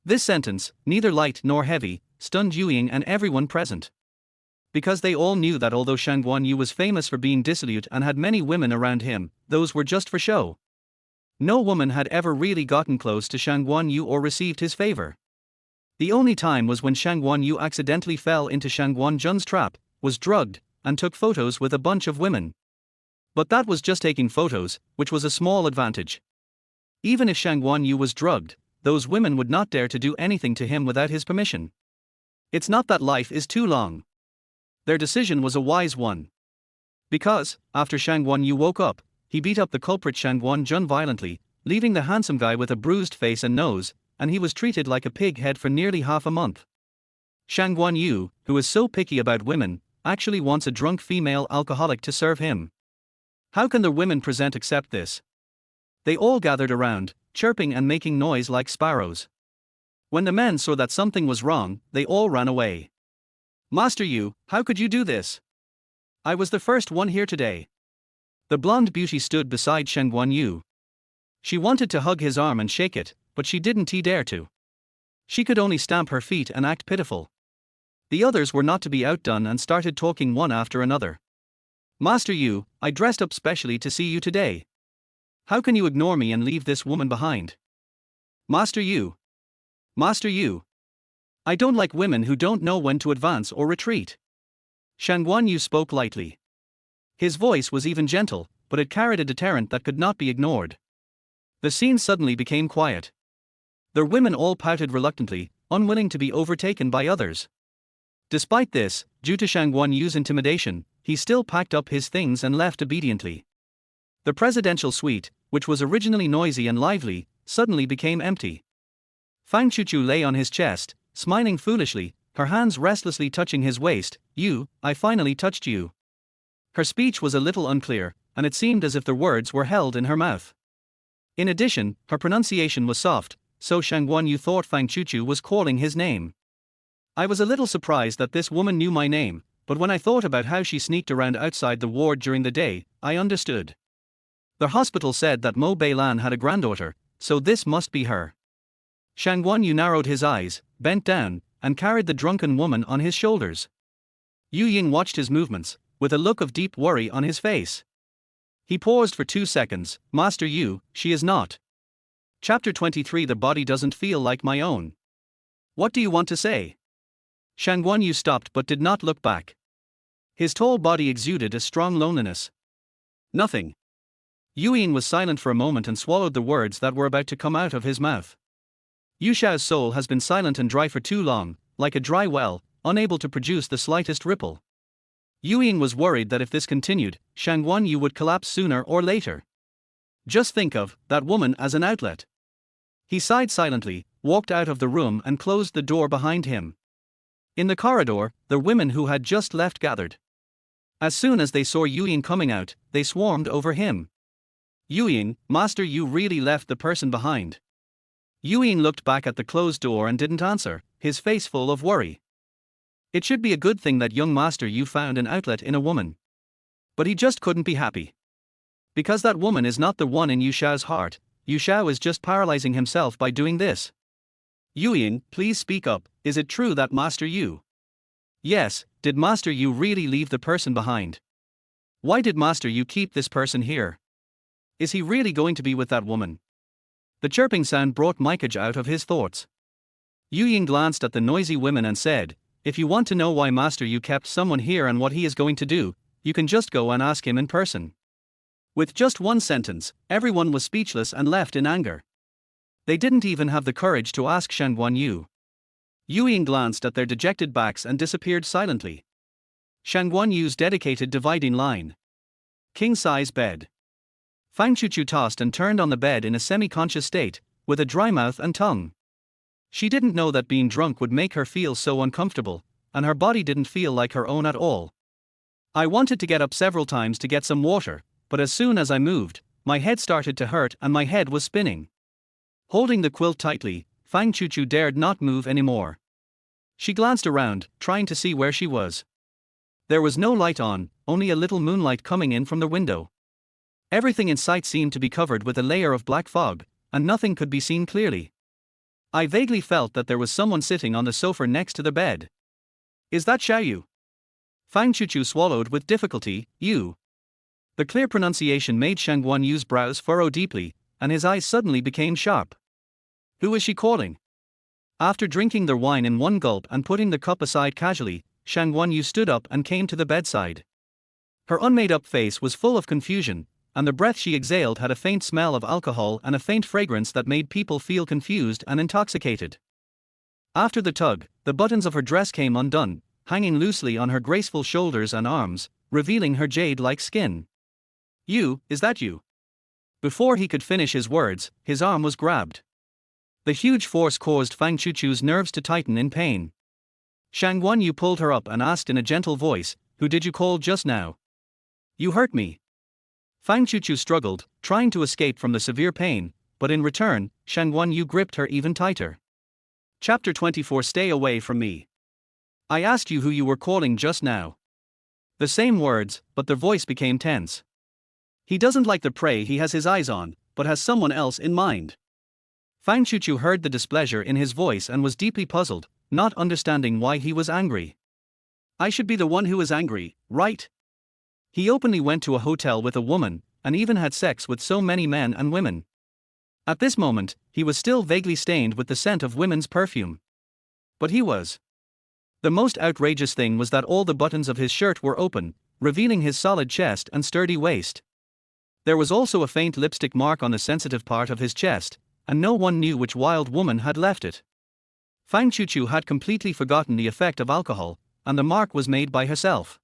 This sentence, neither light nor heavy, stunned Yu Ying and everyone present. Because they all knew that although Shang Guanyu was famous for being dissolute and had many women around him, those were just for show. No woman had ever really gotten close to Shang Guanyu or received his favor. The only time was when Shang Guanyu accidentally fell into Shang Guanjun's trap, was drugged, and took photos with a bunch of women. But that was just taking photos, which was a small advantage. Even if Shang Guanyu was drugged, those women would not dare to do anything to him without his permission. It's not that life is too long. Their decision was a wise one. Because, after Shang Guanyu woke up, he beat up the culprit Shang Guanjun violently, leaving the handsome guy with a bruised face and nose, and he was treated like a pig head for nearly half a month. Shang Guanyu, who is so picky about women, actually wants a drunk female alcoholic to serve him. How can the women present accept this? They all gathered around, chirping and making noise like sparrows. When the men saw that something was wrong, they all ran away. Master Yu, how could you do this? I was the first one here today. The blonde beauty stood beside Shangguan Yu. She wanted to hug his arm and shake it, but she didn't dare to. She could only stamp her feet and act pitiful. The others were not to be outdone and started talking one after another. Master Yu, I dressed up specially to see you today. How can you ignore me and leave this woman behind? Master Yu. Master Yu. I don't like women who don't know when to advance or retreat. Shangguan Yu spoke lightly. His voice was even gentle, but it carried a deterrent that could not be ignored. The scene suddenly became quiet. The women all pouted reluctantly, unwilling to be overtaken by others. Despite this, due to Shangguan Yu's intimidation, he still packed up his things and left obediently. The presidential suite, which was originally noisy and lively, suddenly became empty. Fang Chuchu lay on his chest, smiling foolishly, her hands restlessly touching his waist. You, I finally touched you. Her speech was a little unclear, and it seemed as if the words were held in her mouth. In addition, her pronunciation was soft, so Shangguan Yu thought Fang Chuchu was calling his name. I was a little surprised that this woman knew my name, but when I thought about how she sneaked around outside the ward during the day, I understood. The hospital said that Mo Beilan had a granddaughter, so this must be her. Shangguan Yu narrowed his eyes, bent down, and carried the drunken woman on his shoulders. Yu Ying watched his movements, with a look of deep worry on his face. He paused for 2 seconds. Master Yu, she is not. Chapter 23. The body doesn't feel like my own. What do you want to say? Shangguan Yu stopped but did not look back. His tall body exuded a strong loneliness. Nothing. Yu Ying was silent for a moment and swallowed the words that were about to come out of his mouth. Yu Xiao's soul has been silent and dry for too long, like a dry well, unable to produce the slightest ripple. Yu Ying was worried that if this continued, Shangguan Yu would collapse sooner or later. Just think of that woman as an outlet. He sighed silently, walked out of the room and closed the door behind him. In the corridor, the women who had just left gathered. As soon as they saw Yu Ying coming out, they swarmed over him. Yu Ying, Master Yu really left the person behind. Yu Ying looked back at the closed door and didn't answer, his face full of worry. It should be a good thing that young Master Yu found an outlet in a woman. But he just couldn't be happy. Because that woman is not the one in Yu Xiao's heart, Yu Xiao is just paralyzing himself by doing this. Yu Ying, please speak up, is it true that Master Yu? Yes, did Master Yu really leave the person behind? Why did Master Yu keep this person here? Is he really going to be with that woman? The chirping sound brought Mikage out of his thoughts. Yu Ying glanced at the noisy women and said, if you want to know why Master Yu kept someone here and what he is going to do, you can just go and ask him in person. With just one sentence, everyone was speechless and left in anger. They didn't even have the courage to ask Shangguan Yu. Yu Ying glanced at their dejected backs and disappeared silently. Shangguan Yu's dedicated dividing line. King-size bed. Fang Chuchu tossed and turned on the bed in a semi-conscious state, with a dry mouth and tongue. She didn't know that being drunk would make her feel so uncomfortable, and her body didn't feel like her own at all. I wanted to get up several times to get some water, but as soon as I moved, my head started to hurt and my head was spinning. Holding the quilt tightly, Fang Chuchu dared not move anymore. She glanced around, trying to see where she was. There was no light on, only a little moonlight coming in from the window. Everything in sight seemed to be covered with a layer of black fog, and nothing could be seen clearly. I vaguely felt that there was someone sitting on the sofa next to the bed. Is that Xiaoyu? Fang Chuchu swallowed with difficulty. You. The clear pronunciation made Shangguan Yu's brows furrow deeply, and his eyes suddenly became sharp. Who is she calling? After drinking their wine in one gulp and putting the cup aside casually, Shangguan Yu stood up and came to the bedside. Her unmade-up face was full of confusion, and the breath she exhaled had a faint smell of alcohol and a faint fragrance that made people feel confused and intoxicated. After the tug, the buttons of her dress came undone, hanging loosely on her graceful shoulders and arms, revealing her jade-like skin. You, is that you? Before he could finish his words, his arm was grabbed. The huge force caused Fang Chuchu's nerves to tighten in pain. Shangguan Yu pulled her up and asked in a gentle voice, who did you call just now? You hurt me. Fang Chuchu struggled, trying to escape from the severe pain, but in return, Shangguan Yu gripped her even tighter. Chapter 24. Stay away from me. I asked you who you were calling just now. The same words, but their voice became tense. He doesn't like the prey he has his eyes on, but has someone else in mind. Fang Chuchu heard the displeasure in his voice and was deeply puzzled, not understanding why he was angry. I should be the one who is angry, right? He openly went to a hotel with a woman, and even had sex with so many men and women. At this moment, he was still vaguely stained with the scent of women's perfume. But he was. The most outrageous thing was that all the buttons of his shirt were open, revealing his solid chest and sturdy waist. There was also a faint lipstick mark on the sensitive part of his chest, and no one knew which wild woman had left it. Fang Chuchu had completely forgotten the effect of alcohol, and the mark was made by herself.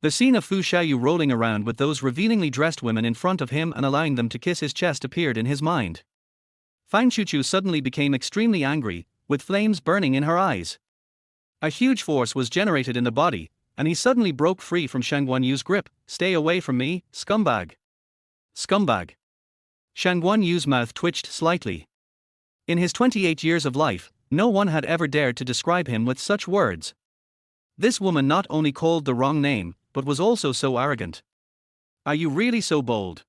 The scene of Fu Xiaoyu rolling around with those revealingly dressed women in front of him and allowing them to kiss his chest appeared in his mind. Fang Chuchu suddenly became extremely angry, with flames burning in her eyes. A huge force was generated in the body, and he suddenly broke free from Shang Guanyu's grip. Stay away from me, scumbag. Scumbag. Shang Guanyu's mouth twitched slightly. In his 28 years of life, no one had ever dared to describe him with such words. This woman not only called the wrong name, but was also so arrogant. Are you really so bold?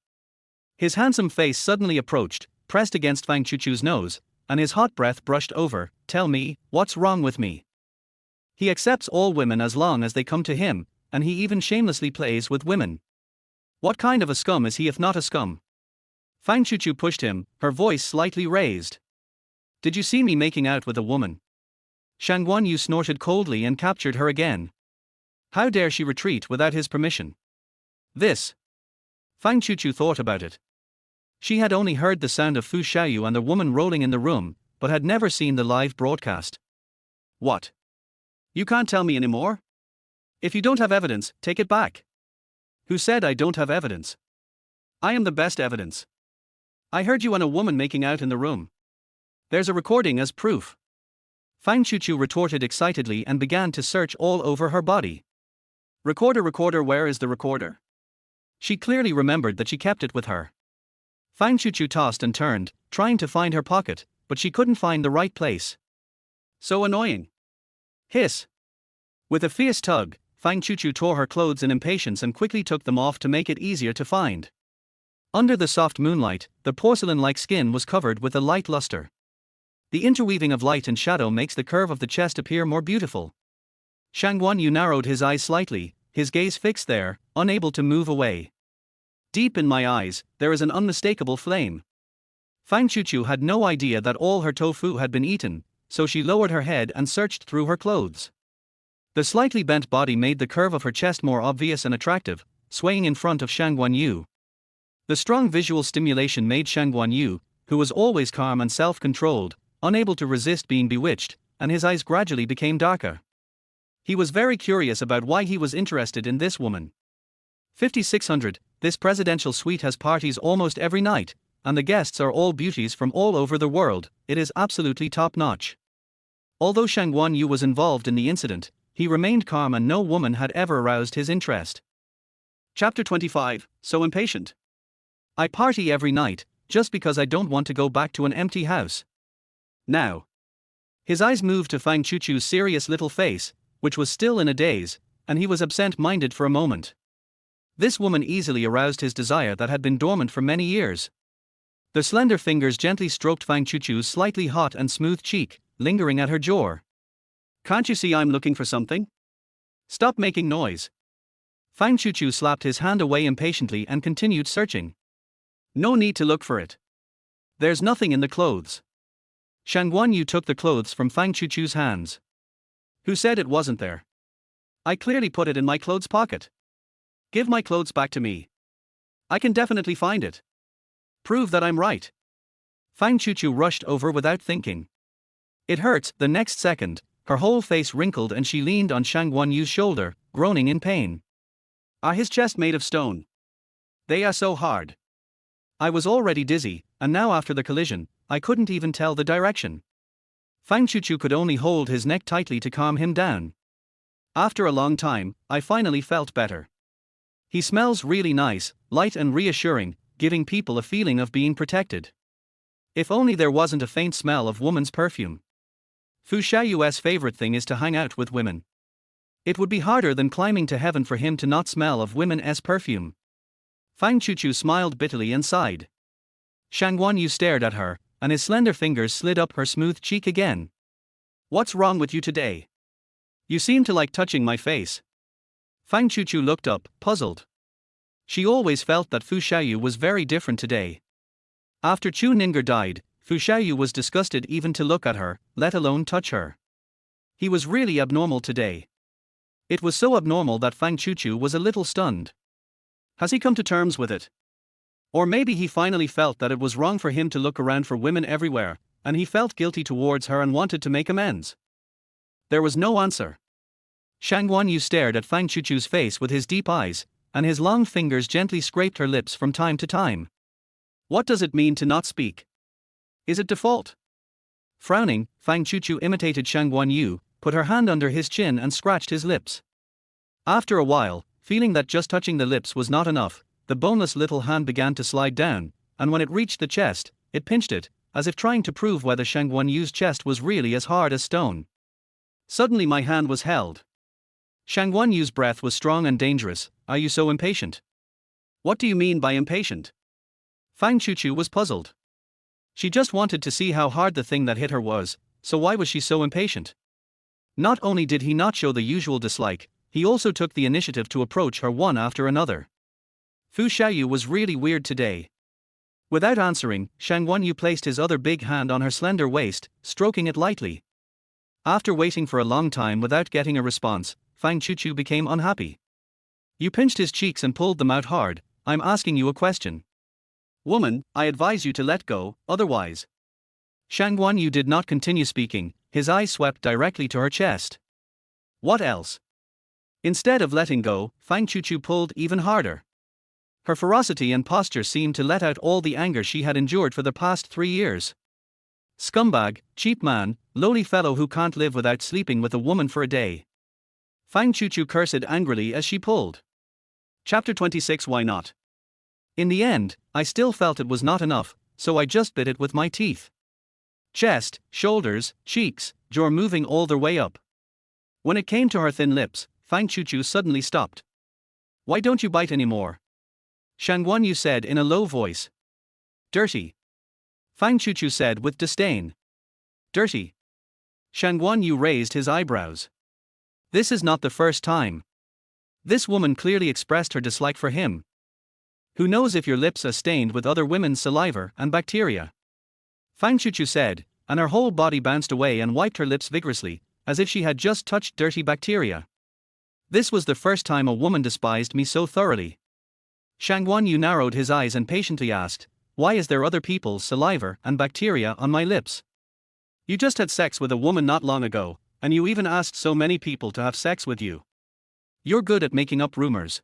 His handsome face suddenly approached, pressed against Fang Chuchu's nose, and his hot breath brushed over. Tell me, what's wrong with me? He accepts all women as long as they come to him, and he even shamelessly plays with women. What kind of a scum is he if not a scum? Fang Chuchu pushed him, her voice slightly raised. Did you see me making out with a woman? Shang Guanyu snorted coldly and captured her again. How dare she retreat without his permission? This. Fang Chuchu thought about it. She had only heard the sound of Fu Xiaoyu and the woman rolling in the room, but had never seen the live broadcast. What? You can't tell me anymore? If you don't have evidence, take it back. Who said I don't have evidence? I am the best evidence. I heard you and a woman making out in the room. There's a recording as proof. Fang Chuchu retorted excitedly and began to search all over her body. Recorder, where is the recorder? She clearly remembered that she kept it with her. Fang Chuchu tossed and turned, trying to find her pocket, but she couldn't find the right place. So annoying. Hiss. With a fierce tug, Fang Chuchu tore her clothes in impatience and quickly took them off to make it easier to find. Under the soft moonlight, the porcelain-like skin was covered with a light luster. The interweaving of light and shadow makes the curve of the chest appear more beautiful. Shang Guanyu narrowed his eyes slightly, his gaze fixed there, unable to move away. Deep in my eyes, there is an unmistakable flame. Fang Chuchu had no idea that all her tofu had been eaten, so she lowered her head and searched through her clothes. The slightly bent body made the curve of her chest more obvious and attractive, swaying in front of Shang Guanyu. The strong visual stimulation made Shang Guanyu, who was always calm and self-controlled, unable to resist being bewitched, and his eyes gradually became darker. He was very curious about why he was interested in this woman. 5600, this presidential suite has parties almost every night, and the guests are all beauties from all over the world. It is absolutely top-notch. Although Shang Guanyu was involved in the incident, he remained calm and no woman had ever aroused his interest. Chapter 25, So impatient. I party every night, just because I don't want to go back to an empty house. Now. His eyes moved to Fang Chuchu's serious little face, which was still in a daze, and he was absent-minded for a moment. This woman easily aroused his desire that had been dormant for many years. The slender fingers gently stroked Fang Chuchu's slightly hot and smooth cheek, lingering at her jaw. Can't you see I'm looking for something? Stop making noise. Fang Chuchu slapped his hand away impatiently and continued searching. No need to look for it. There's nothing in the clothes. Shang Guanyu took the clothes from Fang Chuchu's hands. Who said it wasn't there? I clearly put it in my clothes pocket. Give my clothes back to me. I can definitely find it. Prove that I'm right. Fang Chuchu rushed over without thinking. It hurts. The next second, her whole face wrinkled and she leaned on Shang Guanyu's shoulder, groaning in pain. Are his chest made of stone? They are so hard. I was already dizzy, and now after the collision, I couldn't even tell the direction. Fang Chuchu could only hold his neck tightly to calm him down. After a long time, I finally felt better. He smells really nice, light and reassuring, giving people a feeling of being protected. If only there wasn't a faint smell of woman's perfume. Fu Xiaoyu's favorite thing is to hang out with women. It would be harder than climbing to heaven for him to not smell of women's perfume. Fang Chuchu smiled bitterly and sighed. Shang Guanyu stared at her, and his slender fingers slid up her smooth cheek again. What's wrong with you today? You seem to like touching my face. Fang Chuchu looked up, puzzled. She always felt that Fu Xiaoyu was very different today. After Chu Ninger died, Fu Xiaoyu was disgusted even to look at her, let alone touch her. He was really abnormal today. It was so abnormal that Fang Chuchu was a little stunned. Has he come to terms with it? Or maybe he finally felt that it was wrong for him to look around for women everywhere, and he felt guilty towards her and wanted to make amends. There was no answer. Shang Guanyu stared at Fang Chuchu's face with his deep eyes, and his long fingers gently scraped her lips from time to time. What does it mean to not speak? Is it default? Frowning, Fang Chuchu imitated Shang Guanyu, put her hand under his chin and scratched his lips. After a while, feeling that just touching the lips was not enough, the boneless little hand began to slide down, and when it reached the chest, it pinched it, as if trying to prove whether Shang Guanyu's chest was really as hard as stone. Suddenly my hand was held. Shang Guanyu's breath was strong and dangerous. Are you so impatient? What do you mean by impatient? Fang Chuchu was puzzled. She just wanted to see how hard the thing that hit her was, so why was she so impatient? Not only did he not show the usual dislike, he also took the initiative to approach her one after another. Fu Xiaoyu was really weird today. Without answering, Shang Guanyu placed his other big hand on her slender waist, stroking it lightly. After waiting for a long time without getting a response, Fang Chuchu became unhappy. You pinched his cheeks and pulled them out hard. I'm asking you a question. Woman, I advise you to let go, otherwise. Shang Guanyu did not continue speaking, his eyes swept directly to her chest. What else? Instead of letting go, Fang Chuchu pulled even harder. Her ferocity and posture seemed to let out all the anger she had endured for the past 3 years. Scumbag, cheap man, lowly fellow who can't live without sleeping with a woman for a day. Fang Chuchu cursed angrily as she pulled. Chapter 26. Why not? In the end, I still felt it was not enough, so I just bit it with my teeth. Chest, shoulders, cheeks, jaw moving all their way up. When it came to her thin lips, Fang Chuchu suddenly stopped. Why don't you bite anymore? Shang Guanyu said in a low voice. Dirty. Fang Chuchu said with disdain. Dirty. Shang Guanyu raised his eyebrows. This is not the first time. This woman clearly expressed her dislike for him. Who knows if your lips are stained with other women's saliva and bacteria? Fang Chuchu said, and her whole body bounced away and wiped her lips vigorously, as if she had just touched dirty bacteria. This was the first time a woman despised me so thoroughly. Shang Guanyu narrowed his eyes and patiently asked, why is there other people's saliva and bacteria on my lips? You just had sex with a woman not long ago, and you even asked so many people to have sex with you. You're good at making up rumors.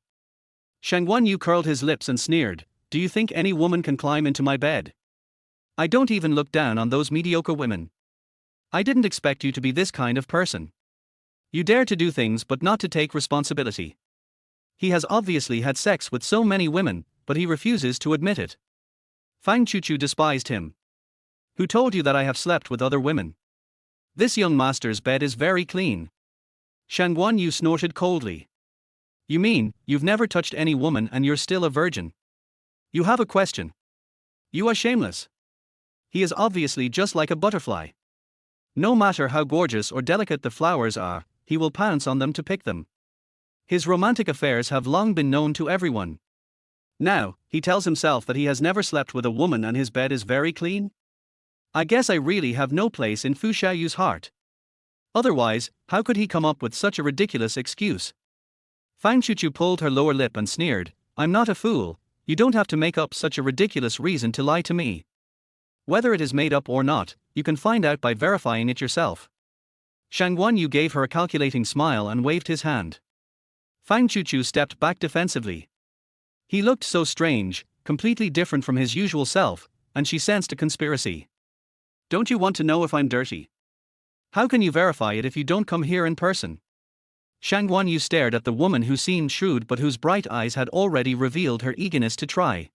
Shang Guanyu curled his lips and sneered, do you think any woman can climb into my bed? I don't even look down on those mediocre women. I didn't expect you to be this kind of person. You dare to do things but not to take responsibility. He has obviously had sex with so many women, but he refuses to admit it. Fang Chuchu despised him. Who told you that I have slept with other women? This young master's bed is very clean. Shang Guanyu snorted coldly. You mean, you've never touched any woman and you're still a virgin? You have a question. You are shameless. He is obviously just like a butterfly. No matter how gorgeous or delicate the flowers are, he will pounce on them to pick them. His romantic affairs have long been known to everyone. Now, he tells himself that he has never slept with a woman and his bed is very clean? I guess I really have no place in Fu Xiaoyu's heart. Otherwise, how could he come up with such a ridiculous excuse? Fang Chuchu pulled her lower lip and sneered, I'm not a fool, you don't have to make up such a ridiculous reason to lie to me. Whether it is made up or not, you can find out by verifying it yourself. Shang Guanyu gave her a calculating smile and waved his hand. Fang Chuchu stepped back defensively. He looked so strange, completely different from his usual self, and she sensed a conspiracy. Don't you want to know if I'm dirty? How can you verify it if you don't come here in person? Shang Guanyu stared at the woman who seemed shrewd but whose bright eyes had already revealed her eagerness to try.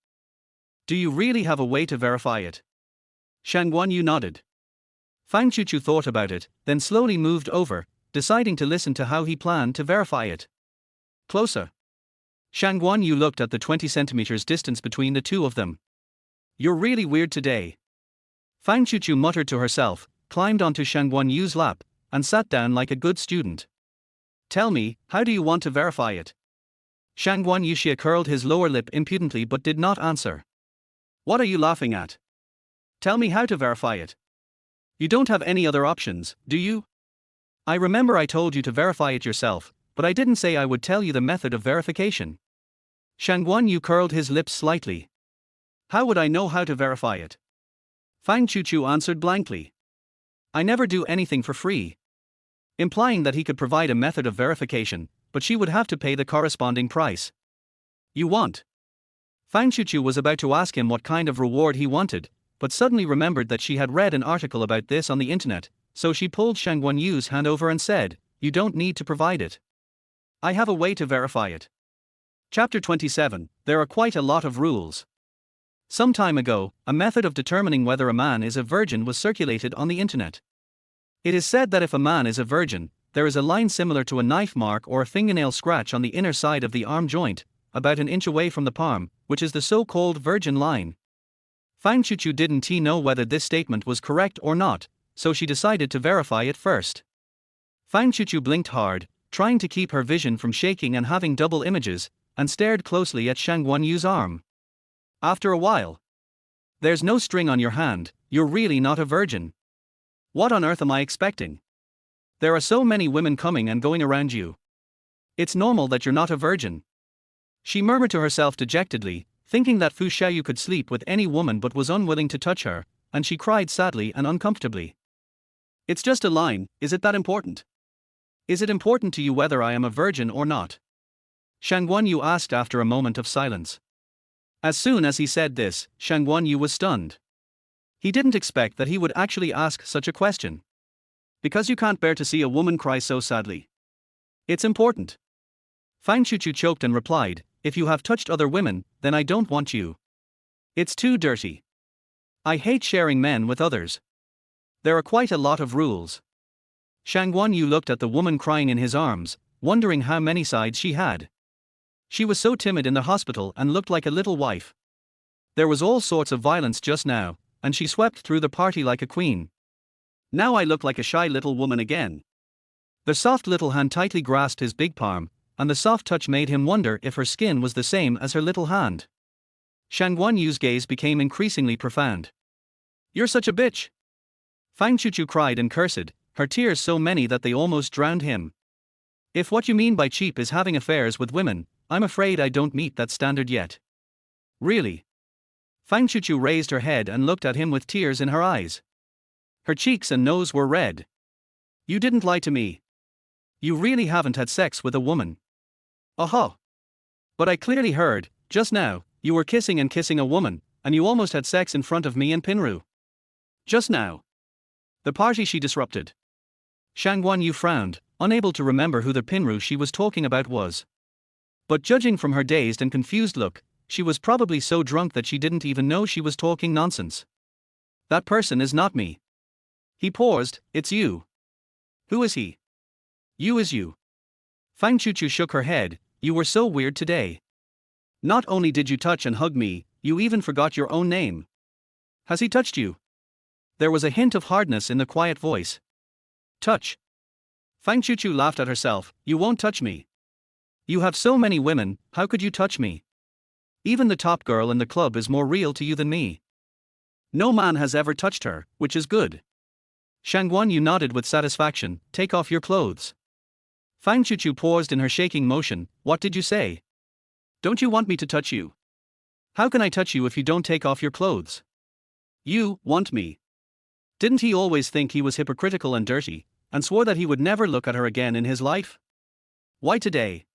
Do you really have a way to verify it? Shang Guanyu nodded. Fang Chuchu thought about it, then slowly moved over, deciding to listen to how he planned to verify it. Closer. Shang Guanyu looked at the 20 centimeters distance between the two of them. You're really weird today. Fang Chuchu muttered to herself, climbed onto Shang Guanyu's lap, and sat down like a good student. Tell me, how do you want to verify it? Shang Guanyu curled his lower lip impudently but did not answer. What are you laughing at? Tell me how to verify it. You don't have any other options, do you? I remember I told you to verify it yourself, but I didn't say I would tell you the method of verification. Shang Guanyu curled his lips slightly. How would I know how to verify it? Fang Chuchu answered blankly. I never do anything for free. Implying that he could provide a method of verification, but she would have to pay the corresponding price. You want? Fang Chuchu was about to ask him what kind of reward he wanted, but suddenly remembered that she had read an article about this on the internet, so she pulled Shang Guanyu's hand over and said, You don't need to provide it. I have a way to verify it. Chapter 27, There are quite a lot of rules. Some time ago, a method of determining whether a man is a virgin was circulated on the internet. It is said that if a man is a virgin, there is a line similar to a knife mark or a fingernail scratch on the inner side of the arm joint, about an inch away from the palm, which is the so-called virgin line. Fang Chuchu didn't know whether this statement was correct or not, so she decided to verify it first. Fang Chuchu blinked hard, trying to keep her vision from shaking and having double images, and stared closely at Shang Guanyu's arm. After a while. There's no string on your hand, you're really not a virgin. What on earth am I expecting? There are so many women coming and going around you. It's normal that you're not a virgin. She murmured to herself dejectedly, thinking that Fu Xiaoyu could sleep with any woman but was unwilling to touch her, and she cried sadly and uncomfortably. It's just a line, is it that important? Is it important to you whether I am a virgin or not? Shang Guanyu asked after a moment of silence. As soon as he said this, Shang Guanyu was stunned. He didn't expect that he would actually ask such a question. Because you can't bear to see a woman cry so sadly. It's important. Fang Chuchu choked and replied, If you have touched other women, then I don't want you. It's too dirty. I hate sharing men with others. There are quite a lot of rules. Shang Guanyu looked at the woman crying in his arms, wondering how many sides she had. She was so timid in the hospital and looked like a little wife. There was all sorts of violence just now, and she swept through the party like a queen. Now I look like a shy little woman again. The soft little hand tightly grasped his big palm, and the soft touch made him wonder if her skin was the same as her little hand. Shang Guanyu's gaze became increasingly profound. You're such a bitch! Fang Chuchu cried and cursed, her tears so many that they almost drowned him. If what you mean by cheap is having affairs with women, I'm afraid I don't meet that standard yet. Really? Fang Chuchu raised her head and looked at him with tears in her eyes. Her cheeks and nose were red. You didn't lie to me. You really haven't had sex with a woman. Aha! But I clearly heard, just now, you were kissing a woman, and you almost had sex in front of me and Pinru. Just now. The party she disrupted. Shang Guanyu frowned, unable to remember who the Pinru she was talking about was. But judging from her dazed and confused look, she was probably so drunk that she didn't even know she was talking nonsense. That person is not me. He paused, it's you. Who is he? You is you. Fang Chuchu shook her head, you were so weird today. Not only did you touch and hug me, you even forgot your own name. Has he touched you? There was a hint of hardness in the quiet voice. Touch. Fang Chuchu laughed at herself, you won't touch me. You have so many women, how could you touch me? Even the top girl in the club is more real to you than me. No man has ever touched her, which is good. Shang Guanyu nodded with satisfaction, take off your clothes. Fang Chuchu paused in her shaking motion, what did you say? Don't you want me to touch you? How can I touch you if you don't take off your clothes? You want me. Didn't he always think he was hypocritical and dirty, and swore that he would never look at her again in his life? Why today?